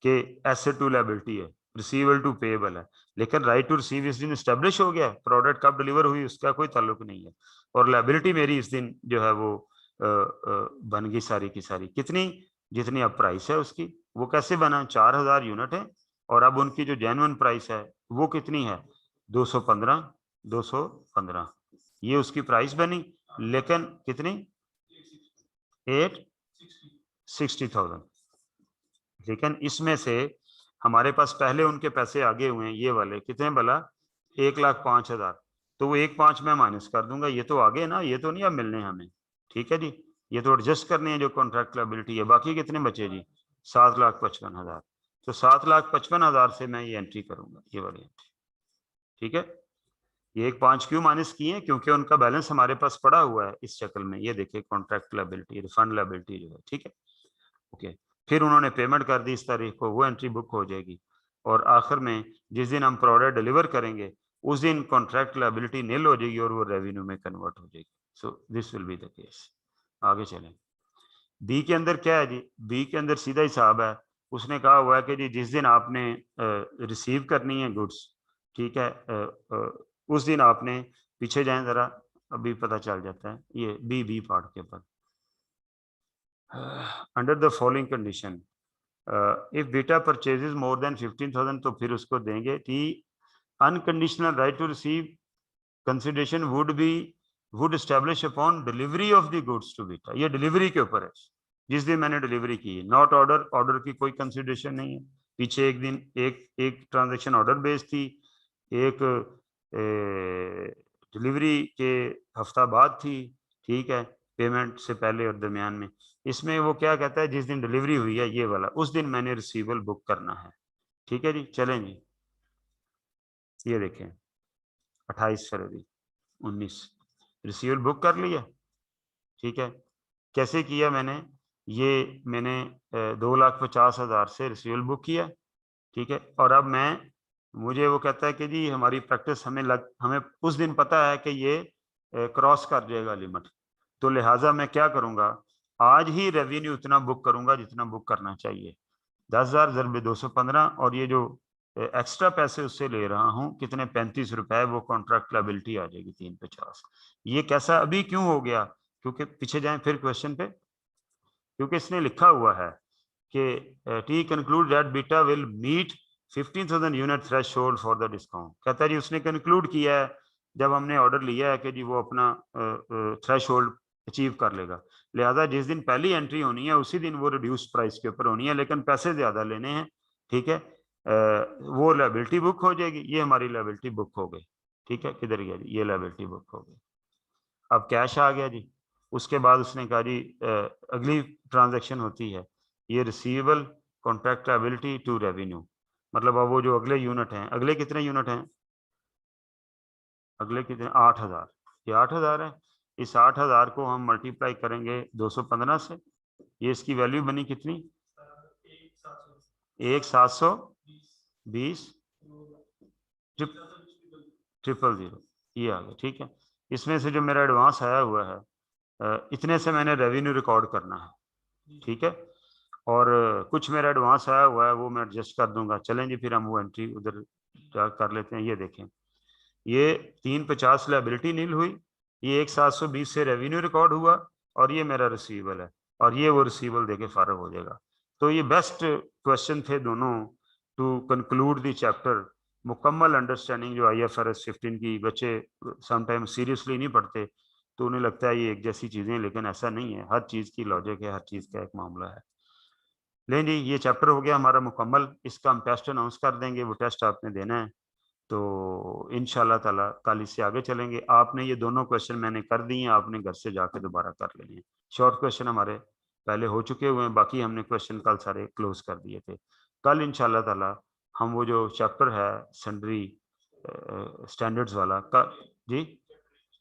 कि एसेट टू लायबिलिटी है, रिसीवेबल टू पेएबल है, लेकिन राइट टू रिसीव इस दिन एस्टेब्लिश हो गया, प्रोडक्ट कब डिलीवर हुई उसका कोई ताल्लुक नहीं है, और लायबिलिटी मेरी इस दिन जो है वो बन गई सारी की सारी। कितनी, जितनी अब प्राइस है उसकी। वो कैसे बना, 4000 यूनिट है और अब उनकी जो जेन्युइन प्राइस है वो कितनी है, 215, ये उसकी प्राइस बनी। लेकिन कितनी, 860,000। लेकिन इसमें से हमारे पास पहले उनके पैसे आगे हुए हैं, ये वाले कितने भला, 1,05,000। तो वो 1,05,000 मैं माइनस कर दूंगा, ये तो आगे ना, ये तो नहीं अब मिलने हमें, ठीक है जी, ये तो एडजस्ट करने हैं जो कॉन्ट्रैक्ट लायबिलिटी है। बाकी कितने बचे जी, 7,55,000। तो 7,55,000 से मैं ये एंट्री करूंगा, ये वाली एंट्री, ठीक है। ये 1,05,000 क्यों माइनस किए हैं, क्योंकि उनका बैलेंस हमारे पास पड़ा हुआ है इस शक्ल में, ये देखिए कॉन्ट्रैक्ट लायबिलिटी, रिफंड लायबिलिटी जो है, ठीक है, ओके। फिर उन्होंने पेमेंट कर दी इस तारीख को, वो एंट्री बुक हो जाएगी। और आखिर में जिस दिन हम प्रोडक्ट डिलीवर करेंगे उस दिन कॉन्ट्रैक्ट लायबिलिटी नील हो जाएगी और वो रेवेन्यू में कन्वर्ट हो जाएगी। So this will be the case. आगे चलें, बी के अंदर क्या है जी, बी के अंदर सीधा हिसाब है। उसने कहा हुआ है कि जी जिस दिन आपने रिसीव करनी है गुड्स, ठीक है, उस दिन आपने, पीछे जाएं जरा, अभी पता चल जाता है, ये बी पार्ट के ऊपर, under the following condition if Beta purchases more than 15,000, तो फिर उसको देंगे T unconditional right to receive consideration would establish upon delivery of the goods to Beta. ये डिलीवरी के ऊपर है, जिस दिन मैंने डिलीवरी की है, नॉट ऑर्डर, ऑर्डर की कोई कंसिडरेशन नहीं है। पीछे एक दिन एक ट्रांजेक्शन ऑर्डर बेस्ड थी, एक डिलीवरी के हफ्ता बाद थी, ठीक है, पेमेंट से पहले और दरमियान में। इसमें वो क्या कहता है, जिस दिन डिलीवरी हुई है ये वाला, उस दिन मैंने रिसीवेबल बुक करना है, ठीक है जी। चलें जी, ये देखें 28 फरवरी 19 रिसीवेबल बुक कर लिया, ठीक है। कैसे किया मैंने, ये मैंने 2,50,000 से रिसीवेबल बुक किया, ठीक है। और अब मुझे वो कहता है कि जी हमारी प्रैक्टिस हमें उस दिन पता है कि ये क्रॉस कर जाएगा लिमिट, तो लिहाजा मैं क्या करूंगा, आज ही रेवेन्यू उतना बुक करूंगा जितना बुक करना चाहिए, 10,000 × 215, और ये जो एक्स्ट्रा पैसे उससे ले रहा हूँ कितने, 35 रुपए, वो कॉन्ट्रैक्ट लायबिलिटी आ जाएगी 350। ये कैसा अभी क्यों हो गया, क्योंकि पीछे जाएं फिर क्वेश्चन पे, क्योंकि इसने लिखा हुआ है कि T conclude that Beta will meet 15,000 unit threshold for the discount. कहता है जी उसने कंक्लूड किया है जब हमने ऑर्डर लिया है कि जी वो अपना थ्रेशोल्ड अचीव कर लेगा, लिहाजा जिस दिन पहली एंट्री होनी है उसी दिन वो रिड्यूस प्राइस के ऊपर होनी है, लेकिन पैसे ज्यादा लेने हैं, ठीक है। वो लायबिलिटी बुक हो जाएगी, ये हमारी लायबिलिटी बुक हो गई। ठीक है, किधर गया जी, ये लायबिलिटी बुक हो गई। अब कैश आ गया जी। उसके बाद उसने कहा जी अगली ट्रांजैक्शन होती है ये receivable contract liability to revenue, मतलब अब वो जो अगले यूनिट हैं, अगले कितने यूनिट हैं, अगले कितने, 8,000, ये 8,000 है। इस 8,000 को हम मल्टीप्लाई करेंगे 215 से, ये इसकी वैल्यू बनी कितनी, 1,720 ट्रिपल जीरो, ये आ गया। ठीक है, इसमें से जो मेरा एडवांस आया हुआ है इतने से मैंने रेवेन्यू रिकॉर्ड करना है। ठीक है, और कुछ मेरा एडवांस आया हुआ है वो मैं एडजस्ट कर दूंगा। चलें जी, फिर हम वो एंट्री उधर कर लेते हैं। ये देखें, ये 350 लायबिलिटी नील हुई, ये 1,720 से रेवेन्यू रिकॉर्ड हुआ, और ये मेरा रिसीवेबल है, और ये वो रिसीवेबल देके फारग हो जाएगा। तो ये बेस्ट क्वेश्चन थे दोनों टू कंक्लूड द चैप्टर। मुकम्मल अंडरस्टैंडिंग जो IFRS 15 की, बच्चे समटाइम सीरियसली नहीं पढ़ते तो उन्हें लगता है ये एक जैसी चीजें, लेकिन ऐसा नहीं है, हर चीज की लॉजिक है, हर चीज का एक मामला है। लेकिन जी ये चैप्टर हो गया हमारा मुकम्मल, इसका हम टेस्ट अनाउंस कर देंगे, वो टेस्ट आपने देना है। तो इंशाल्लाह ताला कल इससे आगे चलेंगे। आपने ये दोनों क्वेश्चन मैंने कर दिए हैं, आपने घर से जाके दोबारा कर लेने हैं। शॉर्ट क्वेश्चन हमारे पहले हो चुके हुए हैं, बाकी हमने क्वेश्चन कल सारे क्लोज कर दिए थे। कल इंशाल्लाह ताला हम वो जो चैप्टर है सन्ड्री स्टैंडर्ड्स वाला का जी,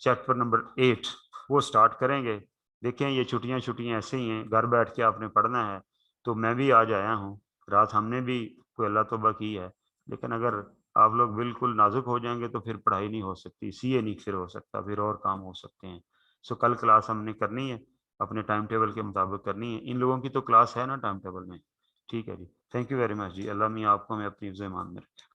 चैप्टर नंबर 8 वो स्टार्ट करेंगे। देखें ये छुट्टियां छुट्टियां ऐसे ही हैं, घर बैठ के आपने पढ़ना है। तो मैं भी आज आया हूँ, रात हमने भी कोई अल्लाह तौबा की है, लेकिन अगर आप लोग बिल्कुल नाजुक हो जाएंगे तो फिर पढ़ाई नहीं हो सकती, CA नहीं फिर हो सकता, फिर और काम हो सकते हैं। सो कल क्लास हमने करनी है, अपने टाइम टेबल के मुताबिक करनी है। इन लोगों की तो क्लास है ना टाइम टेबल में। ठीक है जी, थैंक यू वेरी मच जी। अल्लाह मियाँ आपको मैं अपनी ईमान में रखे।